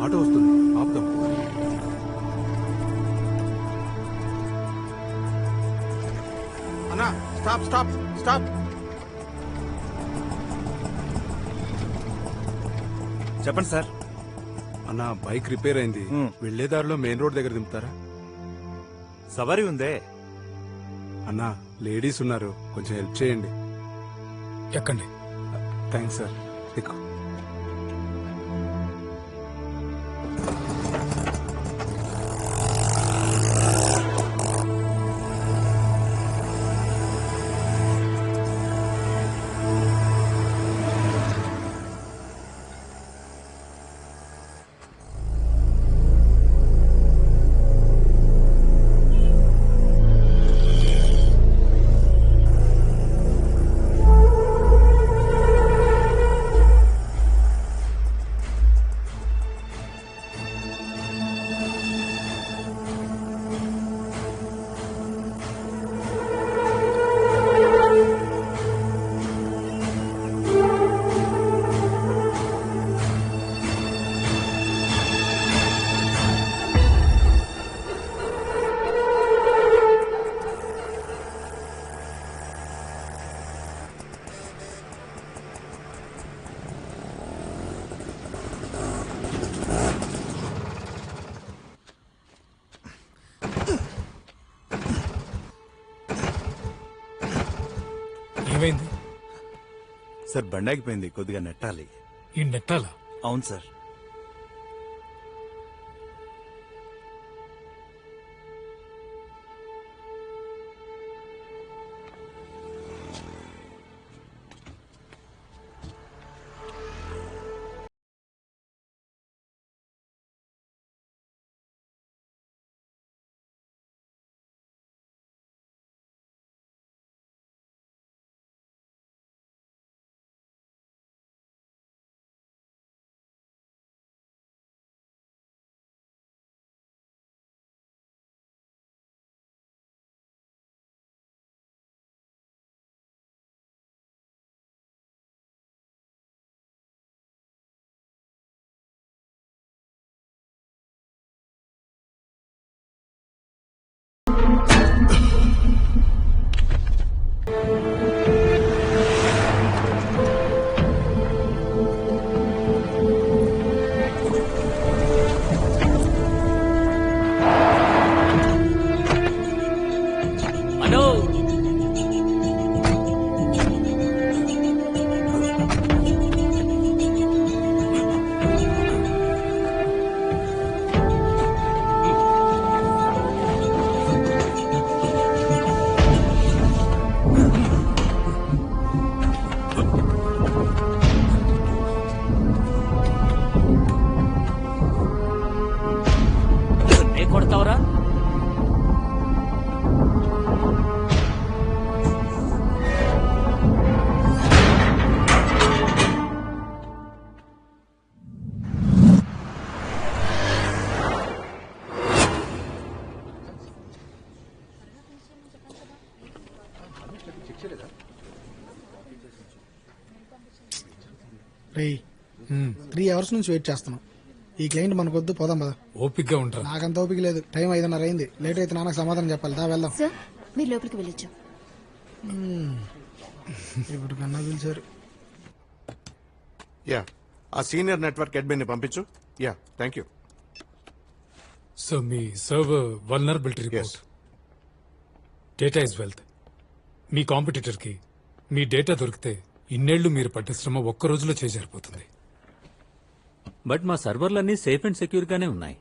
Auto వస్తుంది, ఆపుదాం. అన్నా, stop stop stop. చెప్పండి సార్. అన్నా, బైక్ రిపేర్ అయింది. వెళ్లే దారిలో మెయిన్ రోడ్ దగ్గర దింపుతారా? సవారీ ఉందే. అన్నా, లేడీస్ ఉన్నారు, కొంచెం హెల్ప్ చేయండి. ఎక్కండి. Thanks sir. ఎక్కువ ఏమైంది? సార్ బండాగిపోయింది, కొద్దిగా నెట్టాలి. ఈ నెట్టాలా? అవును సార్. కొడతావరా? రే 3 hours నుంచి వెయిట్ చేస్తున్నాం. ఈ క్లయింట్ మనకొద్దు, పోదాం పద. ఓపిగ్గా ఉంటారు. నాకంత ఓపిక లేదు. టైం 5:30 అయింది. లేట్ అయితే నాన్నకు సమాధానం చెప్పాలి. దా వెళ్దాం. సార్, మీరు లోపలికి వెళ్ళొచ్చు. ఇప్పుడు కన్నా పిలిచారు. యా, ఆ సీనియర్ నెట్వర్క్ అడ్మిన్ ని పంపించు. Yeah, thank you. So me server vulnerability report. Data is wealth. Me competitor కి మీ డేటా దొరికితే ఇన్నేళ్లు మీరు పట్టిన శ్రమ ఒక్క రోజులో చేజారిపోతుంది. బట్ మా సర్వర్లన్నీ సేఫ్ అండ్ సెక్యూర్ గానే ఉన్నాయి.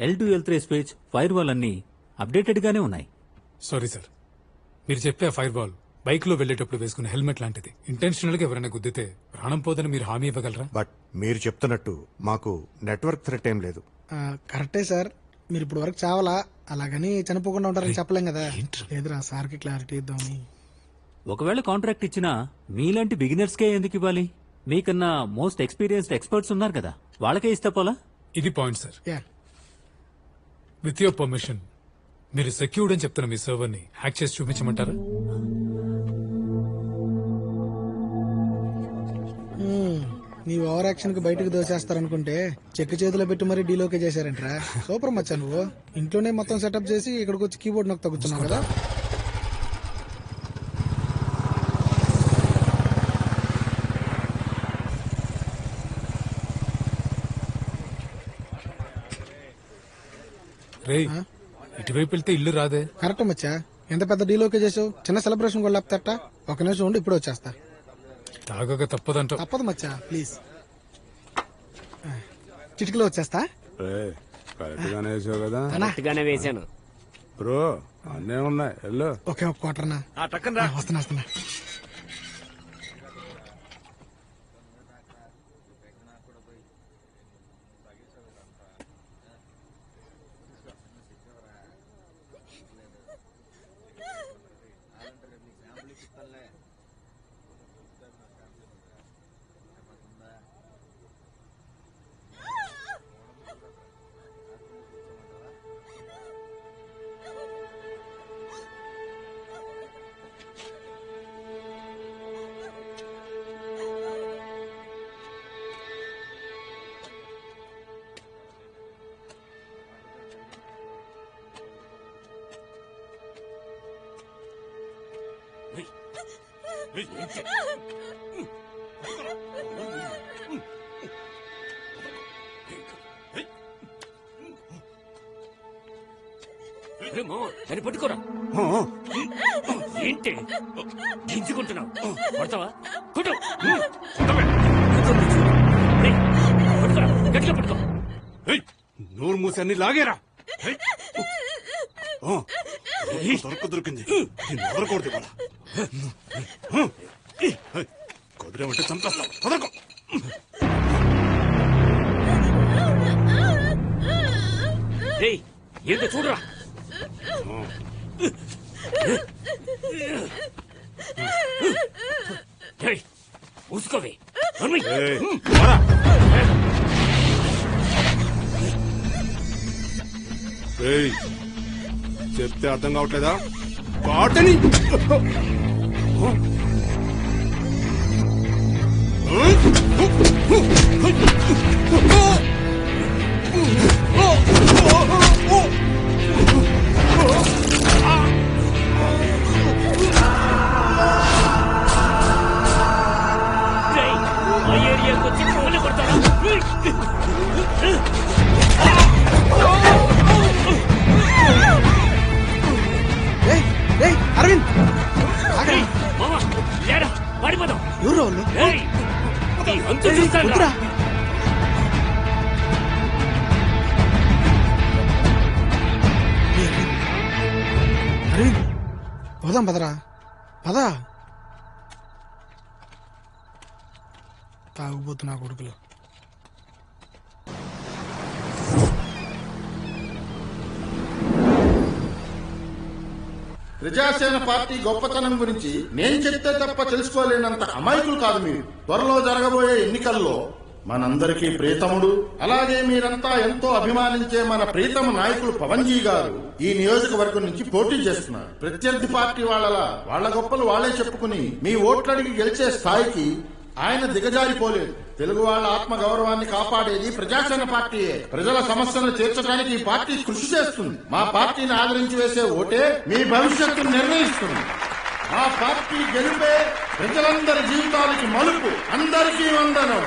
L2 L3 space fire wall అన్ని అప్డేటెడ్ గానే ఉన్నాయి. సారీ సార్, మీరు చెప్పే ఫైర్ వాల్ బైక్ లో వెళ్లేటప్పుడు వేసుకున్న హెల్మెట్ లాంటిది. ఇంటెన్షనల్ గా ఎవరైనా గుద్దితే ప్రాణం పోదని మీరు హామీ ఇవ్వగలరా? బట్ మీరు చెప్తున్నట్టు మాకు నెట్వర్క్ థ్రెట్ ఏం లేదు. కరెక్టే సార్. మీరు ఇప్పుడు వరకు చావాలా, అలాగని చనిపోకుండా ఉంటారని చెప్పలేం కదా. లేదురా, సార్కి క్లారిటీ ఇద్దామని. ఒకవేళ కాంట్రాక్ట్ ఇచ్చినా మీలాంటి బిగినర్స్ కే ఎందుకు ఇవ్వాలి? మీకన్నా మోస్ట్ ఎక్స్పీరియన్స్డ్ ఎక్స్పర్ట్స్ ఉన్నారు కదా, వాళ్ళకే ఇస్తే పోలా? ఇది point sir. Yeah, with your permission మీరు సెక్యూర్డ్ అని చెప్తున్న మీ సర్వర్ ని హ్యాక్ చేసి చూపించమంటారా? నీ ఓవర్ యాక్షన్ కి బయటకు దోసేస్తారనుకుంటే చెక్ చేతిలో పెట్టి మరీ డీలోకే చేశారంట్రా. సూపర్ మచ్చా నువ్వు. ఇంట్లోనే మొత్తం సెటప్ చేసి ఇక్కడికి వచ్చి కీబోర్డ్ నొక్కి తగ్గుతున్నావు కదా. రేయ్ ఇటువైపు వెళ్తే ఇల్లు రాదే. కరెక్ట్ మచ్చా. ఎంత పెద్ద డీలోకే చేసావు. చిన్న సెలబ్రేషన్ కూడా లేపుతారట. ఒక నిమిషం ఉండి ఇప్పుడు వచ్చేస్తా. తాగక తప్పదంట. తప్పదు మచ్చా ప్లీజ్. చిటికలో వచ్చేస్తా. కరెక్ట్ గానే వేసావు కదా గానే వేశాను. బ్రో. అన్నీ ఉన్నాయి వెళ్ళు. ఓకే ఒక క్వార్టర్నా. టక్కన రా. వస్తున్నా. దాన్ని పట్టుకోరా. ఏంటి గింజుకుంటున్నావు? పడతావా? కొట్టు. పట్టుకోరా, గట్టిగా పట్టుకో. నోరు మూసి అన్ని లాగేరా. దొరికింది. వదలకూడదు ఇవాళ. కుదిరేమంటే చంపేస్తాం. వదలకో. ఏంటో చూడరా. మూసుకోవే. చెప్తే అర్థం కావట్లేదా? కాటని ఏరియాకి వచ్చి ఫోన్ కొడతారా? అరవింద్ మామా లేడా, పడిపోదాం. ఎవరు అంత చూస్తాను. అరవింద్ పోదాం పదరా. పదా తాగుబోతున్నా కొడుకులు. ప్రజాసేన పార్టీ గొప్పతనం గురించి నేను చెప్తే తప్ప తెలుసుకోలేనంత అమాయకులు కాదు మీరు. త్వరలో జరగబోయే ఎన్నికల్లో మనందరికీ ప్రీతముడు, అలాగే మీరంతా ఎంతో అభిమానించే మన ప్రీతమ నాయకులు పవన్జీ గారు ఈ నియోజకవర్గం నుంచి పోటీ చేస్తున్నారు. ప్రత్యర్థి పార్టీ వాళ్ళ గొప్పలు వాళ్లే చెప్పుకుని మీ ఓట్లడిగి గెలిచే స్థాయికి ఆయన దిగజారిపోలేదు. తెలుగు వాళ్ళ ఆత్మ గౌరవాన్ని కాపాడేది ప్రజాసేన పార్టీయే. ప్రజల సమస్యలను తీర్చడానికి ఈ పార్టీ కృషి చేస్తుంది. మా పార్టీని ఆదరించి వేసే ఓటే మీ భవిష్యత్తును నిర్ణయిస్తుంది. మా పార్టీ గెలిపే ప్రజలందరి జీవితాలకి మలుపు. అందరికీ వందనం.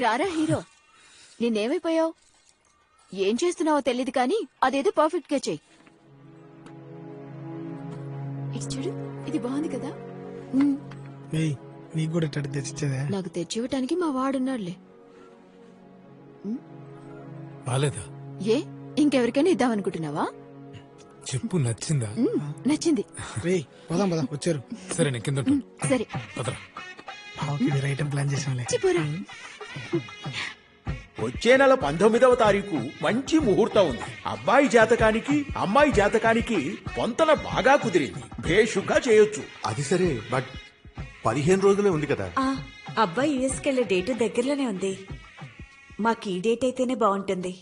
రారా హీరో, నిన్నేమైపోయావు? ఏం చేస్తున్నావో తెలీదు కానీ అదేదో పర్ఫెక్ట్ గా చెయ్యి. ఇది చూడు, ఇది బాగుంది కదా. ఏయ్, నీకు కూడా ఇట్టడి తెచ్చిచ్చేదే? నాకు తెచ్చివ్వటానికి మా వాడున్నాడులే. బాలేదా? ఏ, ఇంకెవరికైనా ఇద్దామనుకుంటున్నావా? చెప్పు, నచ్చిందా? నచ్చింది. రేయ్, పోదాం పదా, వచ్చారు. సరే, నేను కింద ఉంటాను. సరే, వదరా. బావకి వేరే ఐటమ్ ప్లాన్ చేసాంలే. పోరా. వచ్చే నెల 19వ తారీఖు మంచి ముహూర్తం ఉంది. అబ్బాయి జాతకానికి అమ్మాయి జాతకానికి పొంతన బాగా కుదిరింది. భేషుగ్గా చేయొచ్చు. అది సరే, బట్ 15 రోజులే ఉంది కదా. అబ్బాయి యుఎస్కి వెళ్లే డేట్ దగ్గరలోనే ఉంది. మాకు ఈ డేట్ అయితేనే బాగుంటుంది.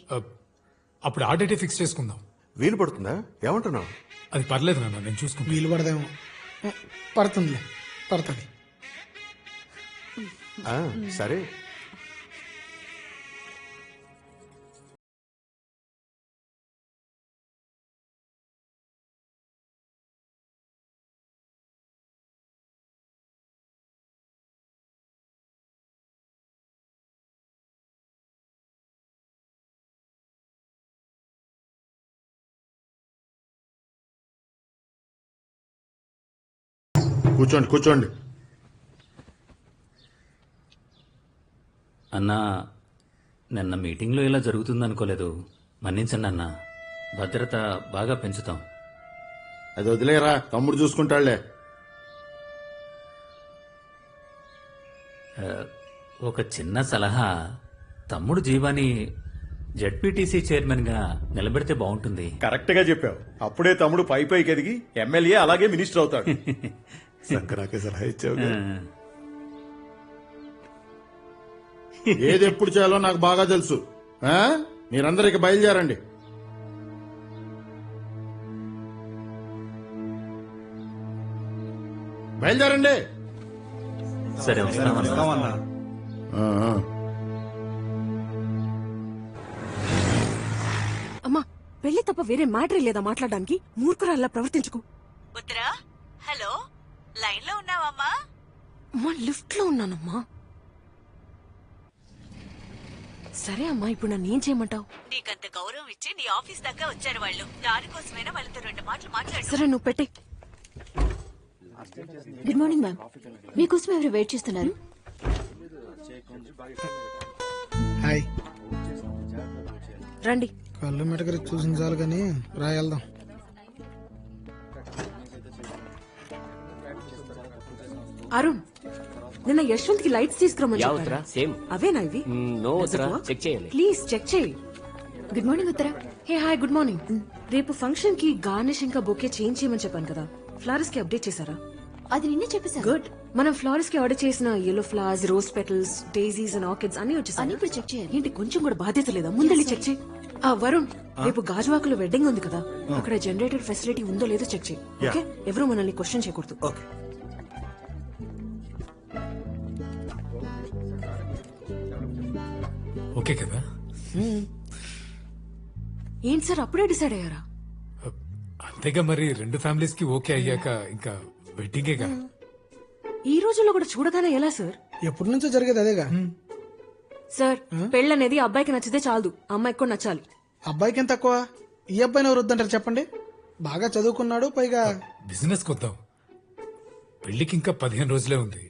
అప్పుడు ఆ డేటే ఫిక్స్ చేసుకుందాం. వీలు పడుతుందా? ఏమంటున్నావు? అది పర్లేదు నాన్న, నేను చూసుకుంటా. వీలు పడదేమో. పడుతుందిలే, పడుతుంది. సరే. కూర్చోండి కూర్చోండి. అన్నా, నిన్న మీటింగ్లో ఇలా జరుగుతుందనుకోలేదు. మన్నించండి అన్నా. భద్రత బాగా పెంచుతాం. అది వదిలేరా, తమ్ముడు చూసుకుంటాడులే. ఒక చిన్న సలహా, తమ్ముడు జీవాని జెడ్పీటీసీ చైర్మన్ గా నిలబెడితే బాగుంటుంది. కరెక్ట్ గా చెప్పావు. అప్పుడే తమ్ముడు పై పైకి ఎదిగి ఎమ్మెల్యే అలాగే మినిస్టర్ అవుతాడు. శంకరాకే సలహా ఇచ్చావు. ఏది ఎప్పుడు చేయాలో నాకు బాగా తెలుసు. మీరందరికి బయలుదేరండి. బయలుదేరండి. సరే, వస్తామన్నా. అమ్మా, పెళ్లి తప్ప వేరే మ్యాటర్ లేదా మాట్లాడడానికి? మూర్ఖురాల్లా ప్రవర్తించుకో. ఉత్తరా, హలో, లైన్ లో ఉన్నావమ్మా? అమ్మా, లిఫ్ట్ లో ఉన్నానమ్మా. సరే అమ్మా, ఇప్పుడు నన్ను ఏం చేయమంటావు? నీకంత గౌరవం ఇచ్చి నీ ఆఫీస్ దాకా వచ్చారు వాళ్ళు. దానికోసమైనా వాళ్ళతో 2 మాటలు మాట్లాడు. సరే, నువ్వు పెట్టే. గుడ్ మార్నింగ్ మ్యామ్, మీకోసం ఎవరు వెయిట్ చేస్తున్నారు? హాయ్. రండి. కళ్ళు మెటకరి చూసిన చాలు కానీ రా వెళ్దాం. అరుణ్, నిన్న యశ్వంత్ కి లైట్స్ తీసుకురమ్మని చెప్పారా? సేమ్ అవేనా ఇవి? నో ఉత్తరా, చెక్ చేయాలి. ప్లీజ్ చెక్ చేయి. Good morning Uttara. Hey hi, good morning. రేపు ఫంక్షన్ కి గార్నిష్ ఇంకా బొకే చేంజ్ చేయమని చెప్పాను కదా, ఫ్లవర్స్ కి అప్డేట్ చేశారా? అది నిన్నే చెప్పేశాను. గుడ్. మనం ఫ్లవర్స్ కి ఆర్డర్ చేసిన yellow flowers, rose petals, daisies and orchids అన్ని వచ్చేసాయి. అన్ని ఇప్పుడు చెక్ చేయాలి. ఏంటి, కొంచెం కూడా బాధ్యత లేదా? ముందెళ్ళి చెక్ చేయి. వరుణ్, రేపు గాజువాకలో వెడ్డింగ్ ఉంది కదా, అక్కడ జనరేటర్ ఫెసిలిటీ ఉందో లేదో చెక్ చేయి. ఓకే, ఎవరు మనల్ని క్వశ్చన్ చేయకూడదు. ఓకే. ఓకే కదా? ఏంటి సార్, అప్పుడే డిసైడ్ అయ్యారా? అంతేగా మరి, 2 ఫ్యామిలీస్ కి ఓకే అయ్యాక ఇంకా వెడ్డింగేగా. ఈ రోజుల్లో కూడా చూడగానే ఎలా సార్? ఎప్పటి నుంచో జరిగేది అదేగా. సార్, పెళ్ళనేది అబ్బాయికి నచ్చితే చాలదు, అమ్మాయికి కూడా నచ్చాలి. అబ్బాయికి ఎంత తక్కువ? ఈ అబ్బాయిని ఎవరు వద్దంటారు చెప్పండి? బాగా చదువుకున్నాడు, పైగా బిజినెస్ కొద్దాం. పెళ్లికి ఇంకా 15 రోజులే ఉంది.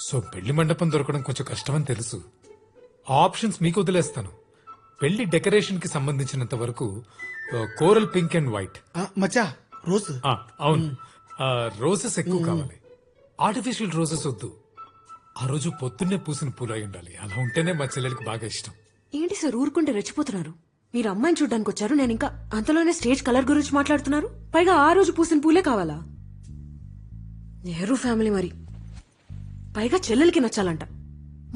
సో పెళ్లి మండపం దొరకడం కొంచెం కష్టమని తెలుసు. ఆ ఆప్షన్స్ మీకు వదిలేస్తాను. పెళ్లి డెకరేషన్ కి సంబంధించినంత వరకు కోరల్ పింక్ అండ్ వైట్. మచ్చా రోజు. అవును, రోజెస్ ఎక్కువ కావాలి. ఆర్టిఫిషియల్ రోజెస్ వద్దు. ఆ రోజు పొద్దున్నే పూసిన పూలు అయి ఉండాలి. అలా ఉంటేనే మా చెల్లెలికి బాగా ఇష్టం. ఏంటి సార్, ఊరుకుంటే రెచ్చిపోతున్నారు? మీరు అమ్మాయిని చూడ్డానికి వచ్చారు, నేను ఇంకా అంతలోనే స్టేజ్ కలర్ గురించి మాట్లాడుతున్నారు. పైగా ఆ రోజు పూసిన పూలే కావాలా? నెహ్రూ ఫ్యామిలీ మరి. పైగా చెల్లెలకి నచ్చాలంట.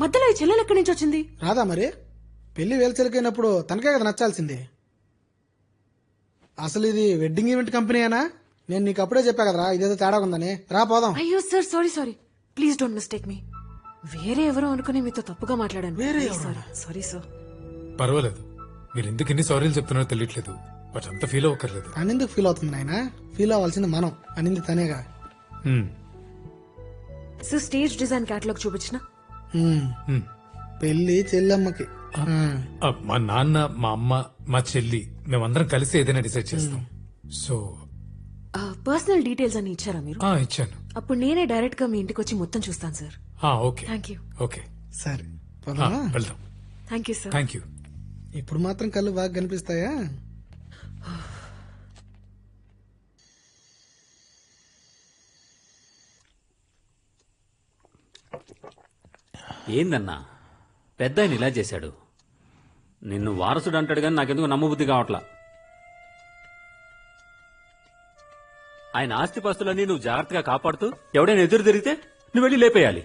మధ్యలో ఈ చెల్లెలు ఎక్కడి నుంచి వచ్చింది? రాదా మరి? పెళ్లి వేల్చెలికైనప్పుడు తనకే కదా నచ్చాల్సింది. అసలు ఇది వెడ్డింగ్ ఈవెంట్ కంపెనీనా? నేను నీకు అప్పుడే చెప్పా కదరా ఇదేదో తేడా ఉందని. రా పోదాం. అయ్యో sir, sorry, please don't mistake me. వేరే ఎవరో అనుకుని మీతో తప్పుగా మాట్లాడాను. వేరే సారీ సార్. పర్వాలేదు, మీరు ఎందుకు ఎన్ని సారీలు చెప్తున్నారో తెలియట్లేదు. బట్ అంత ఫీల్ అవ్వక్కర్లేదు. తనెందుకు ఫీల్ అవుతుంది నాయన? ఫీల్ అవ్వాల్సింది మనం. అనింది తనేగా. సార్, స్టేజ్ డిజైన్ క్యాటలాగ్ చూపించిన పెళ్లి చెల్లమ్మకి. మా నాన్న, మా అమ్మ, మా చెల్లి మేమందరం కలిసి ఏదైనా డిసైడ్ చేస్తాం. సో పర్సనల్ డీటెయిల్స్ అని ఇచ్చారా మీరు? ఇచ్చాను. అప్పుడు నేనే డైరెక్ట్ గా మీ ఇంటికి వచ్చి మొత్తం చూస్తాను sir. Okay thank you. Okay సరే పోదామా? వెళ్దాం. Thank you sir. Thank you. ఇప్పుడు మాత్రం కళ్ళు బాగా కనిపిస్తాయా? ఏందన్నా పెద్ద ఆయన ఇలా చేశాడు? నిన్ను వారసుడు అంటాడు కానీ నాకెందుకు నమ్మబుద్ధి కావట్లా. ఆయన ఆస్తిపాస్తులన్నీ నువ్వు జాగ్రత్తగా కాపాడుతూ ఎవడైనా ఎదురు తిరిగితే నువ్వు వెళ్ళి లేపేయాలి.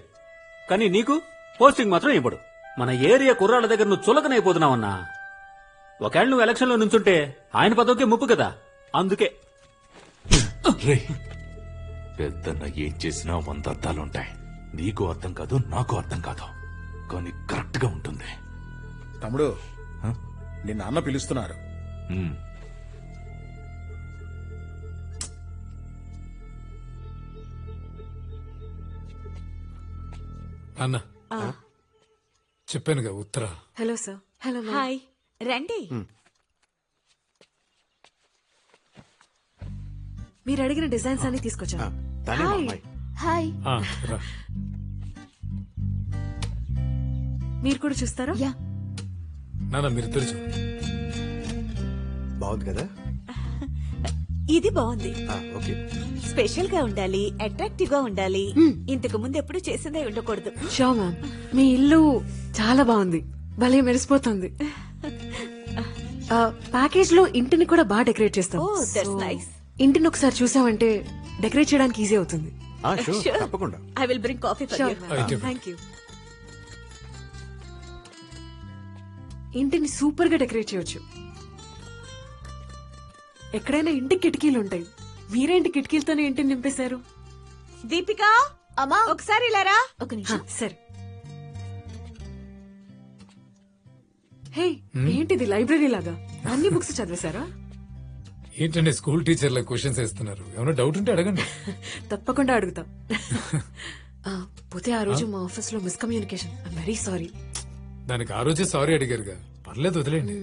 కానీ నీకు పోస్టింగ్ మాత్రం ఇవ్వడు. మన ఏరియా కుర్రాళ్ళ దగ్గర నువ్వు చులకనైపోతున్నావన్నా. ఒకవేళ నువ్వు ఎలక్షన్ లో నుంచుంటే ఆయన పదవికే ముప్పు కదా. అందుకే పెద్దన్న ఏం చేసినా 100 అర్థాలుంటాయి. నీకు అర్థం కాదు, నాకు అర్థం కాదు, కానీ కరెక్ట్ గా ఉంటుంది. తమ్ముడు, నిన్న అన్న పిలుస్తున్నారు. అన్న చెప్పానుగా Uttara. Hello sir. Hello hi రండి. మీరు అడిగిన డిజైన్స్ అన్ని తీసుకొచ్చాను. హాయ్. రా. మీరు కూడా చూస్తారా? యా. నాన్న మీరిద్దరు చూ. బాగుంది కదా? ఇది బాగుంది. ఓకే. స్పెషల్ గా ఉండాలి, అట్రాక్టివ్ గా ఉండాలి. ఇంతకు ముందు ఎప్పుడు చేసిందే ఉండకూడదు. షో మ్యామ్, మీ ఇల్లు చాలా బాగుంది, భలే మెరిసిపోతుంది. ప్యాకేజ్ లో ఇంటిని కూడా బాగా డెకరేట్ చేస్తాం. Oh, that's nice. ఇంటిని ఒకసారి చూసామంటే డెకరేట్ చేయడానికి ఈజీ అవుతుంది. తప్పకుండా. I will bring coffee for you. Thank you. ఇంటిని సూపర్ గా డెకరేట్ చేయొచ్చు. ఎక్కడైనా ఇంటికి కిటికీలు ఉంటాయి, మీరేంటి కిటికీలతోనే ఇంటిని నింపేశారు? దీపిక, అమ్మా ఒకసారి ఇలారా. ఒక నిమిషం. సరే. హే, ఏంటిది లైబ్రరీ లాగా? అన్ని బుక్స్ చదివేశారా? ఏంటంటే స్కూల్ టీచర్ల క్వశ్చన్స్ వేస్తున్నారు. ఏమైనా డౌట్ ఉంటే అడగండి. తప్పకుండా అడుగుతా. పోతే ఆ రోజు మా ఆఫీస్ లో మిస్కమ్యూనికేషన్. I'm very sorry. దానికి ఆ రోజే సారీ అడిగారుగా, పర్లేదు వదిలేండి.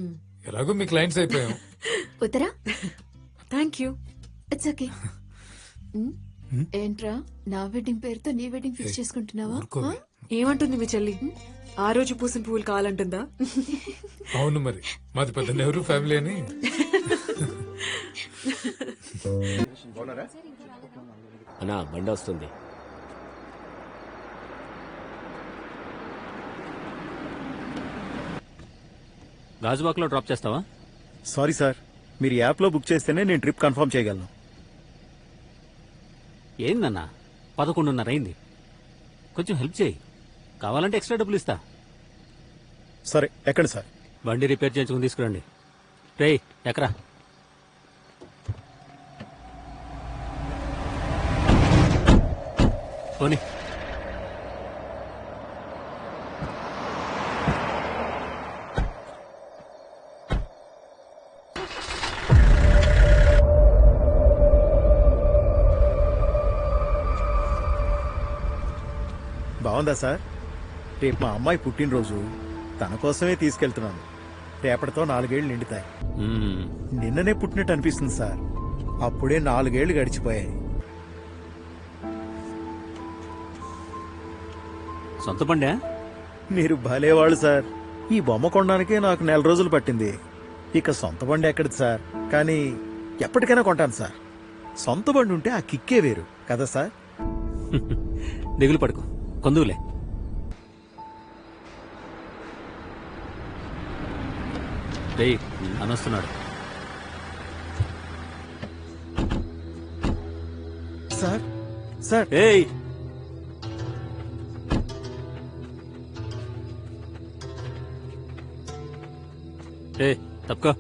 ఎలాగో మీ క్లయింట్స్ అయిపోయాం. Uttara thank you. It's okay. ఏంట్రా నా వెడ్డింగ్ పేరుతో నీ వెడ్డింగ్ ఫిక్స్ చేసుకుంటున్నావా? ఏమంటుంది మీ చెల్లి? ఆ రోజు పూసిన పువ్వులు కావాలంటుందా? అవును మరి, మాది పెద్ద నెహ్రూ ఫ్యామిలీ అని. అన్నా బండి వస్తుంది. గాజువాక్ లో డ్రాప్ చేస్తావా? సారీ సార్, మీరు యాప్ లో బుక్ చేస్తేనే నేను ట్రిప్ కన్ఫర్మ్ చేయగలను. ఏందన్నా 11:30 అయింది. కొంచెం హెల్ప్ చేయి. కావాలంటే ఎక్స్ట్రా డబ్బులు ఇస్తా. సరే, ఎక్కడ సార్? బండి రిపేర్ చేయించుకుని తీసుకురండి. రేయ్ ఎక్కరా. పోనీ. బాగుందా సార్? రేపు మా అమ్మాయి పుట్టినరోజు, తన కోసమే తీసుకెళ్తున్నాను. రేపటితో 4 ఏళ్లు నిండుతాయి. నిన్ననే పుట్టినట్టు అనిపిస్తుంది సార్. అప్పుడే 4 ఏళ్లు గడిచిపోయాయి. సొంత బండే? మీరు భలేవాళ్ళు సార్. ఈ బొమ్మ కొనడానికే నాకు 4 రోజులు పట్టింది. ఇక సొంత బండి ఎక్కడిది సార్? కానీ ఎప్పటికైనా కొంటాను సార్. సొంత బండి ఉంటే ఆ కిక్కే వేరు కదా సార్? దిగులు పడుకో, కొందులే. రేయ్ అనొస్తున్నాడు. సార్ సార్ ఏయ్ తప్పుకో.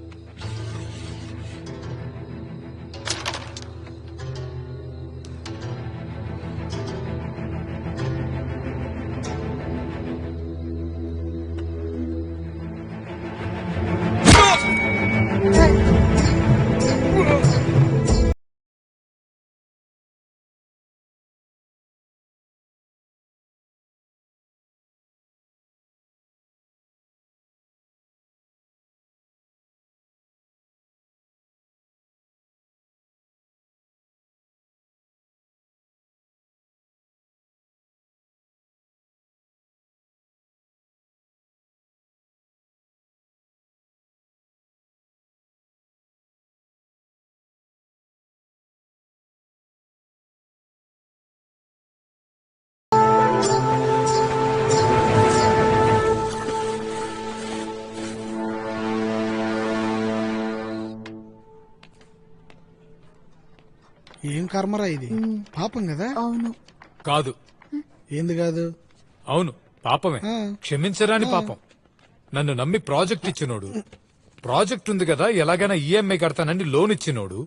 ఏం కర్మరా ఇది పాపం కదా. అవును. కాదు. ఏంది కాదు? అవును పాపమే, క్షమించరాని పాపం. నన్ను నమ్మి ప్రాజెక్ట్ ఇచ్చినోడు, ప్రాజెక్ట్ ఉంది కదా ఎలాగైనా ఈఎంఐ కడతానని లోన్ ఇచ్చినోడు,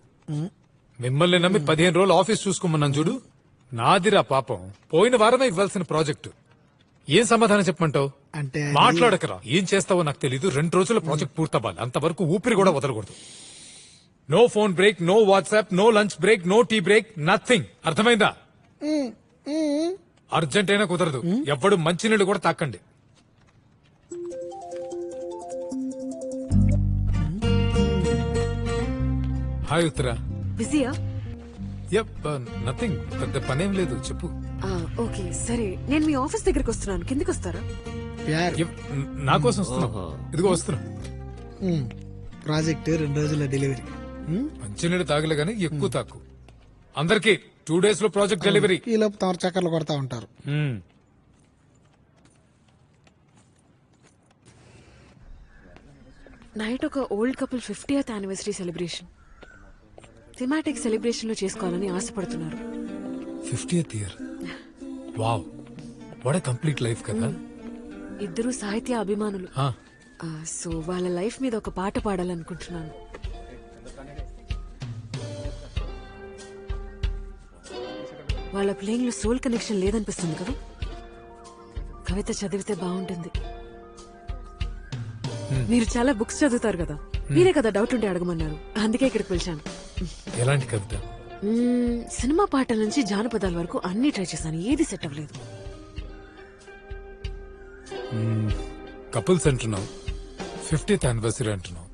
మిమ్మల్ని నమ్మి 15 రోజులు ఆఫీస్ చూసుకోమన్నాను చూడు, నాదిరా పాపం. పోయిన వారమే ఇవ్వాల్సిన ప్రాజెక్టు. ఏం సమాధానం చెప్పమంటావు? అంటే మాట్లాడకరా. ఏం చేస్తావో నాకు తెలీదు. 2 రోజుల ప్రాజెక్ట్ పూర్తవ్వాలి, అంతవరకు ఊపిరి కూడా వదలకూడదు. No phone break, no WhatsApp, no lunch break, no tea break, nothing. అర్థమైందా? అర్జెంట్ అయినా కుదరదు. ఎవ్వడు మంచినీళ్ళు కూడా తాకండి. హాయ్ ఉత్తరా. బిజీయా? నథింగ్, పెద్ద పనేం లేదు, చెప్పు. ఓకే సరే, నేను మీ ఆఫీస్ దగ్గరికి వస్తున్నాను, కిందకి వస్తారా? నా కోసం వస్తున్నా. ఇదిగో వస్తున్నా. ప్రాజెక్ట్ 2 రోజుల డెలివరీ. మంచినీళ్ళు తాగలే గానీ ఎక్కువ తాకు. అందరికి 2 days లో ప్రాజెక్ట్ డెలివరీ. ఈ లోపు తమరు చక్కర్లు కొడతా ఉంటారు. నైట్ ఒక old couple 50th anniversary celebration, thematic celebration లో చేసుకోవాలని ఆశపడుతున్నారు. 50th year. Wow, what a complete life కదా. ఇద్దరు సాహిత్య అభిమానులు. సో వాళ్ళ లైఫ్ మీద ఒక పాట పాడాలనుకుంటున్నాను. వాళ్ళ ప్లేయింగ్ లో సోల్ కనెక్షన్ లేదనిపిస్తుంది కదా. కవిత చదివితే బాగుంటుంది. మీరు చాలా బుక్స్ చదువుతారు కదా, మీరే కదా డౌట్ ఉంటే అడగమన్నారు, అందుకే ఇక్కడికి పిలిచాను. ఎలాంటి కవిత? సినిమా పాటల నుంచి జానపదాల వరకు అన్ని ట్రై చేశాను, ఏది సెట్ అవ్వలేదు. కపుల్స్ అంటున్నావు, 50th యానివర్సరీ అంటున్నావు.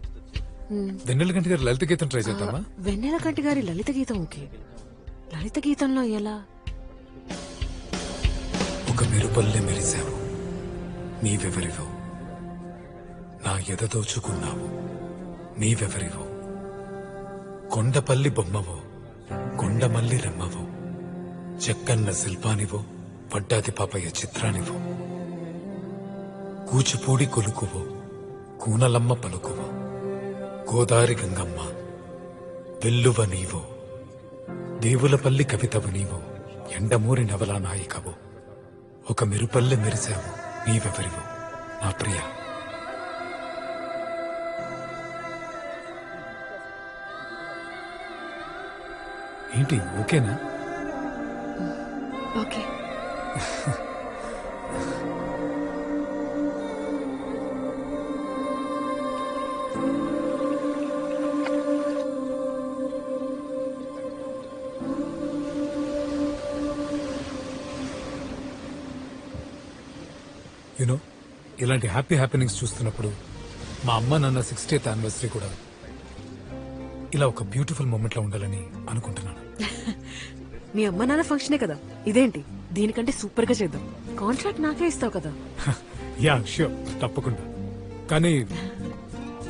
వెన్నెల కంటి గారి లలిత గీతం ట్రై చేద్దామా? వెన్నెల కంటి గారి లలిత గీతం ఓకే. లలిత గీతంలో ఎలా? ఒక మెరుపల్లె మెరిశావు, నీవెవరివో, నా ఎద దోచుకున్నావు, నీవెవరివో, కొండపల్లి బొమ్మవో, కొండమల్లి రెమ్మవో, చెక్కన్న శిల్పానివో, వడ్డాది పాపయ్య చిత్రానివో, కూచిపూడి కొలుకువో, కూనలమ్మ పలుకువో, గోదారి గంగమ్మ వెల్లువ నీవో, దేవులపల్లి కవితవు నీవో, ఎండమూరి నవలా నాయికవో, ఒక మెరుపల్లె మెరిశావు, నీవెవరివో, నా ప్రియ. ఏంటి ఓకేనా? ఓకే. యునో, ఇలాంటి హ్యాపీ హ్యాపెనింగ్స్ చూస్తున్నప్పుడు మా అమ్మ నాన్న 60th యానివర్సరీ కూడా ఇలా ఒక బ్యూటిఫుల్ మూమెంట్ లో ఉండాలని అనుకుంటున్నాను. మీ అమ్మ నాన్న ఫంక్షనే కదా, ఇదేంటి దీనికంటే సూపర్ గా చేద్దాం. కాంట్రాక్ట్ నాకే ఇస్తావు కదా. యా ష్యూర్, తప్పకుండా. కానీ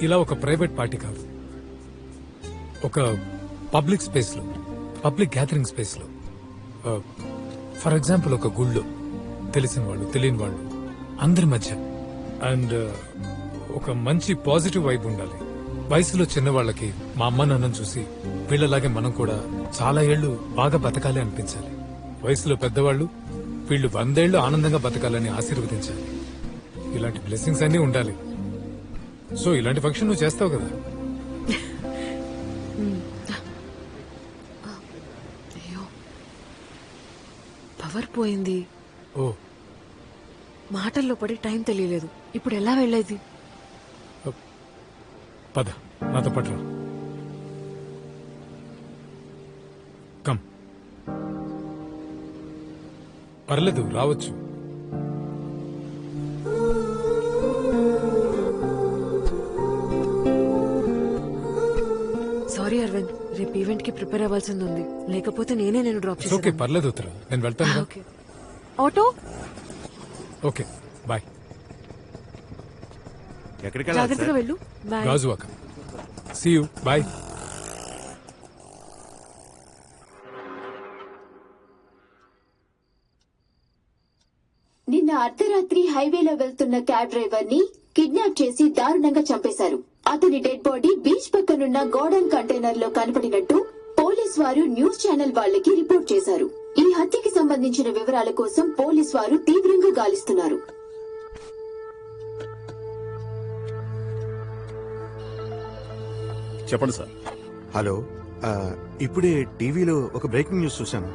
ఇలా ఒక ప్రైవేట్ పార్టీ కాదు, ఒక పబ్లిక్ స్పేస్ లో, పబ్లిక్ గ్యాదరింగ్ స్పేస్ లో. ఫర్ ఎగ్జాంపుల్ ఒక గుళ్ళో, తెలిసిన వాళ్ళు తెలియని వాళ్ళు అందరి మధ్య. అండ్ ఒక మంచి పాజిటివ్ వైబ్ ఉండాలి. వయసులో చిన్నవాళ్ళకి మా అమ్మ నాన్నను చూసి వీళ్ళలాగే మనం కూడా చాలా ఏళ్లు బాగా బతకాలి అనిపించాలి. వయసులో పెద్దవాళ్ళు వీళ్ళు 100 ఏళ్లు ఆనందంగా బతకాలని ఆశీర్వదించాలి. ఇలాంటి బ్లెస్సింగ్స్ అన్ని ఉండాలి. సో ఇలాంటి ఫంక్షన్ నువ్వు చేస్తావు కదా. అయ్యో, పవర్ పోయింది. ఓ, మాటల్లో పడి టైం తెలియలేదు. ఇప్పుడు ఎలా వెళ్ళేది? పద నాతో పాటు రా. కమ్. పర్లేదు, రావచ్చు. సారీ అరవింద్, రేపు ఈవెంట్ కి ప్రిపేర్ అవ్వాల్సింది ఉంది, లేకపోతే నేను డ్రాప్ ఓకే, చేస్తాను. పర్లేదు ఉత్తరా, నేను వెళ్తాను. ఓకే. ఆటో? Okay, bye. ఎక్కడికి జాగ్రత్తగా వెళ్ళు. Bye. Gajuwaka. See you, bye. నిన్న అర్ధరాత్రి హైవేలో వెళ్తున్న క్యాబ్ డ్రైవర్ ని కిడ్నాప్ చేసి దారుణంగా చంపేశారు. అతని డెడ్ బాడీ బీచ్ పక్కనున్న గోడౌన్ కంటైనర్ లో కనపడినట్టు పోలీసులు పోలీస్ వారు న్యూస్ ఛానల్ వాళ్ళకి రిపోర్ట్ చేశారు. ఈ హత్యకి సంబంధించిన వివరాల కోసం పోలీస్ వారు తీవ్రంగా గాలిస్తున్నారు. చెప్పండి సార్. హలో ఇప్పుడే టీవీలో ఒక బ్రేకింగ్ న్యూస్ చూశాను.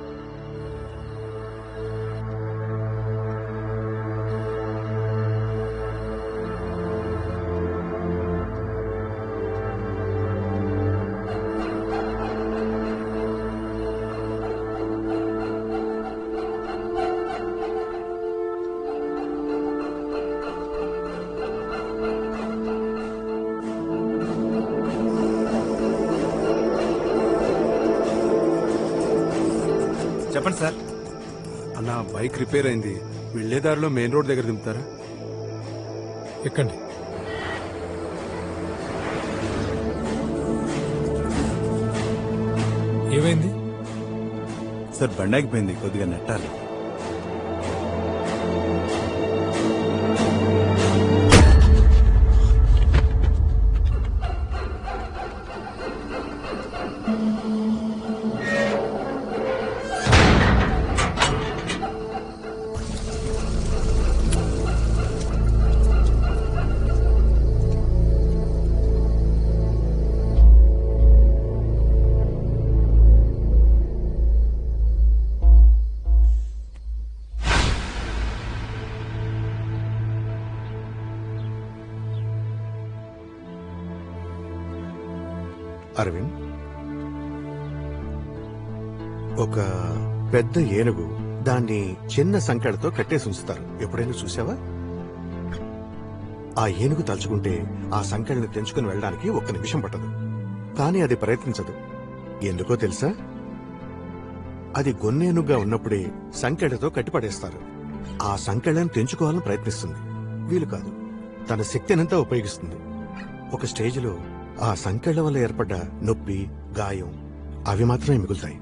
చెప్పండి సార్. అన్న బైక్ రిపేర్ అయింది. వెళ్లే దారిలో మెయిన్ రోడ్ దగ్గర దింపుతారా? ఎక్కండి. ఏమైంది? సార్ బండి ఆగిపోయింది, కొద్దిగా నెట్టాలి. అరవింద్, ఒక పెద్ద ఏనుగు దాన్ని చిన్న సంకెళ్ళతో కట్టేసి ఉంచుతారు. ఎప్పుడైనా చూసావా? ఆ ఏనుగు తలుచుకుంటే ఆ సంకెళ్ళని తెంచుకుని వెళ్ళడానికి ఒక్క నిమిషం పట్టదు. కానీ అది ప్రయత్నించదు. ఎందుకో తెలుసా? అది గొన్నేనుగ్గా ఉన్నప్పుడే సంకెళ్ళతో కట్టిపడేస్తారు. ఆ సంకెళ్ళని తెంచుకోవాలని ప్రయత్నిస్తుంది. వీలు కాదు. తన శక్తినంతా ఉపయోగిస్తుంది. ఒక స్టేజిలో ఆ సంకెళ్ల వల్ల ఏర్పడ్డ నొప్పి, గాయం అవి మాత్రమే మిగులుతాయి.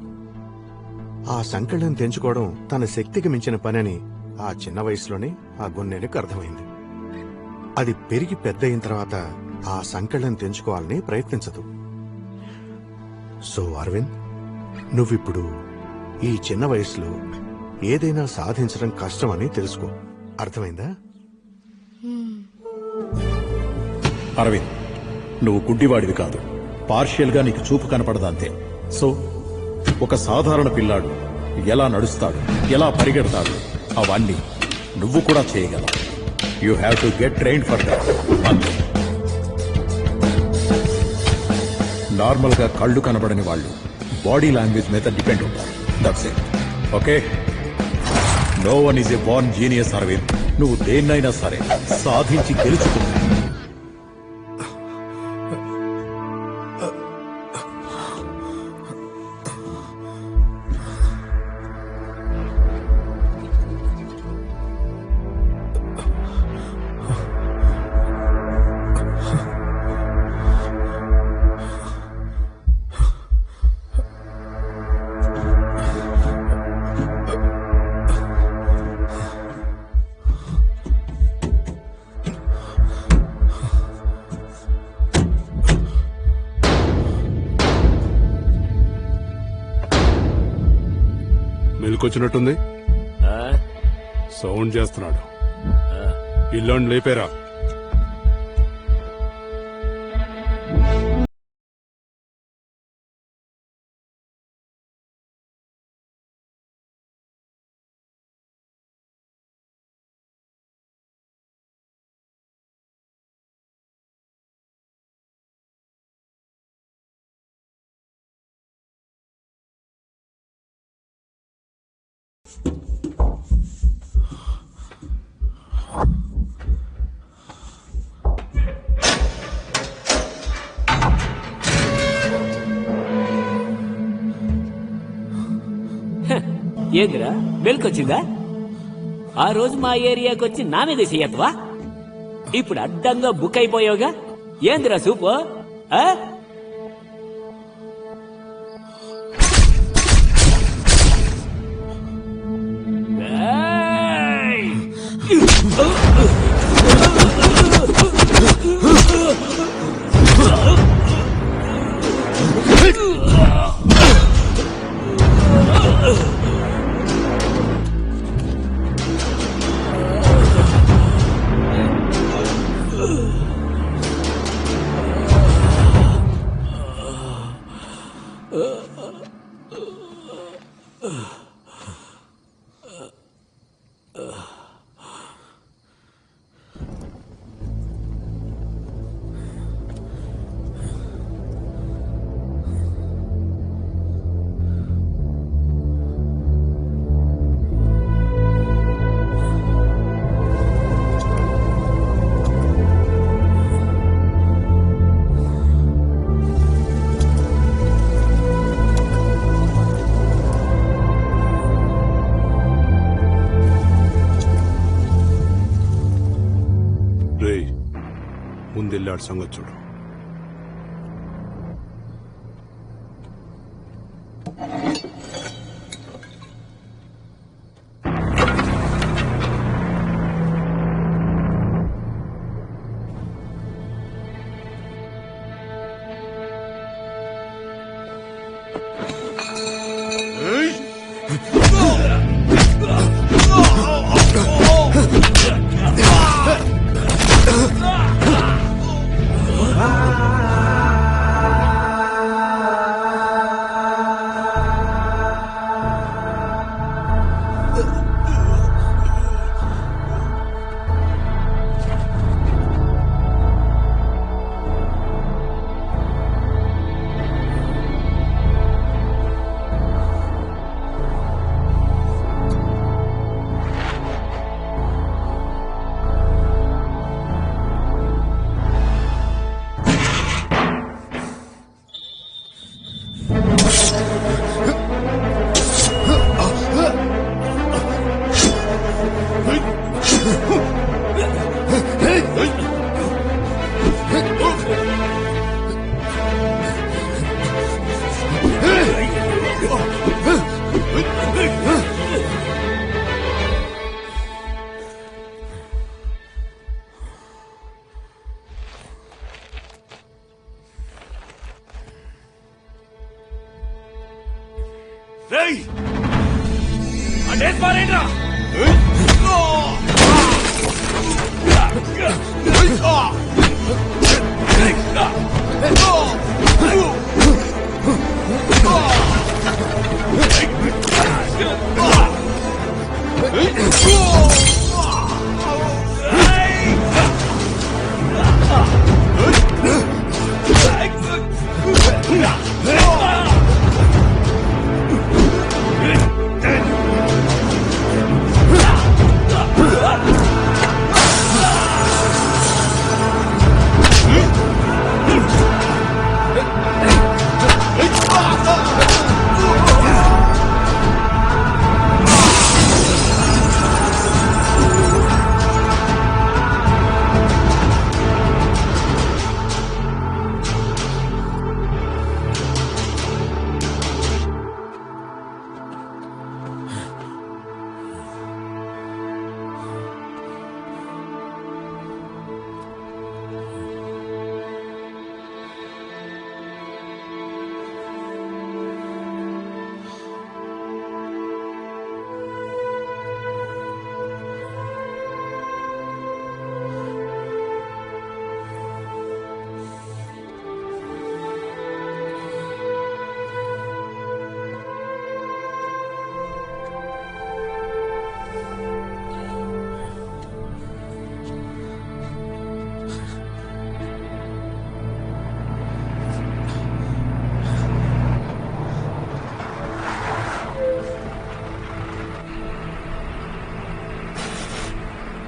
ఆ సంకెళ్లను తెంచుకోవడం తన శక్తికి మించిన పనని ఆ చిన్న వయసులోనే ఆ గొన్నేనుకు అర్థమైంది. అది పెరిగి పెద్ద అయిన తర్వాత ఆ సంకెళ్లను తెంచుకోవాలని ప్రయత్నించదు. సో అరవింద్, నువ్విప్పుడు ఈ చిన్న వయసులో ఏదైనా సాధించడం కష్టమని తెలుసుకో. అర్థమైందా? అరవింద్, నువ్వు గుడ్డివాడివి కాదు. పార్షియల్ గా నీకు చూపు కనపడదంతే. సో ఒక సాధారణ పిల్లాడు ఎలా నడుస్తాడు, ఎలా పరిగెడతాడు, అవన్నీ నువ్వు కూడా చేయగలవు. You have to get train for that. Normal గా కళ్ళు కనబడని వాళ్ళు బాడీ లాంగ్వేజ్ మీద డిపెండ్ ఉంటారు. That's it. Okay? No one is a born genius Aravind. నువ్వు దేన్నైనా సరే సాధించి గెలుచుకున్నావు. మెలుకొచ్చినట్టుంది. సౌండ్ చేస్తున్నాడు. ఇల్లాండి లేపేరా. ఏందిరా మెల్కొచ్చిందా? ఆ రోజు మా ఏరియాకి వచ్చి నా మీద చెయ్యత్వా? ఇప్పుడు అడ్డంగా బుక్ అయిపోయావుగా. ఏందిరా సూపు? వెళ్ళి ఆడి సంగతి చూడు.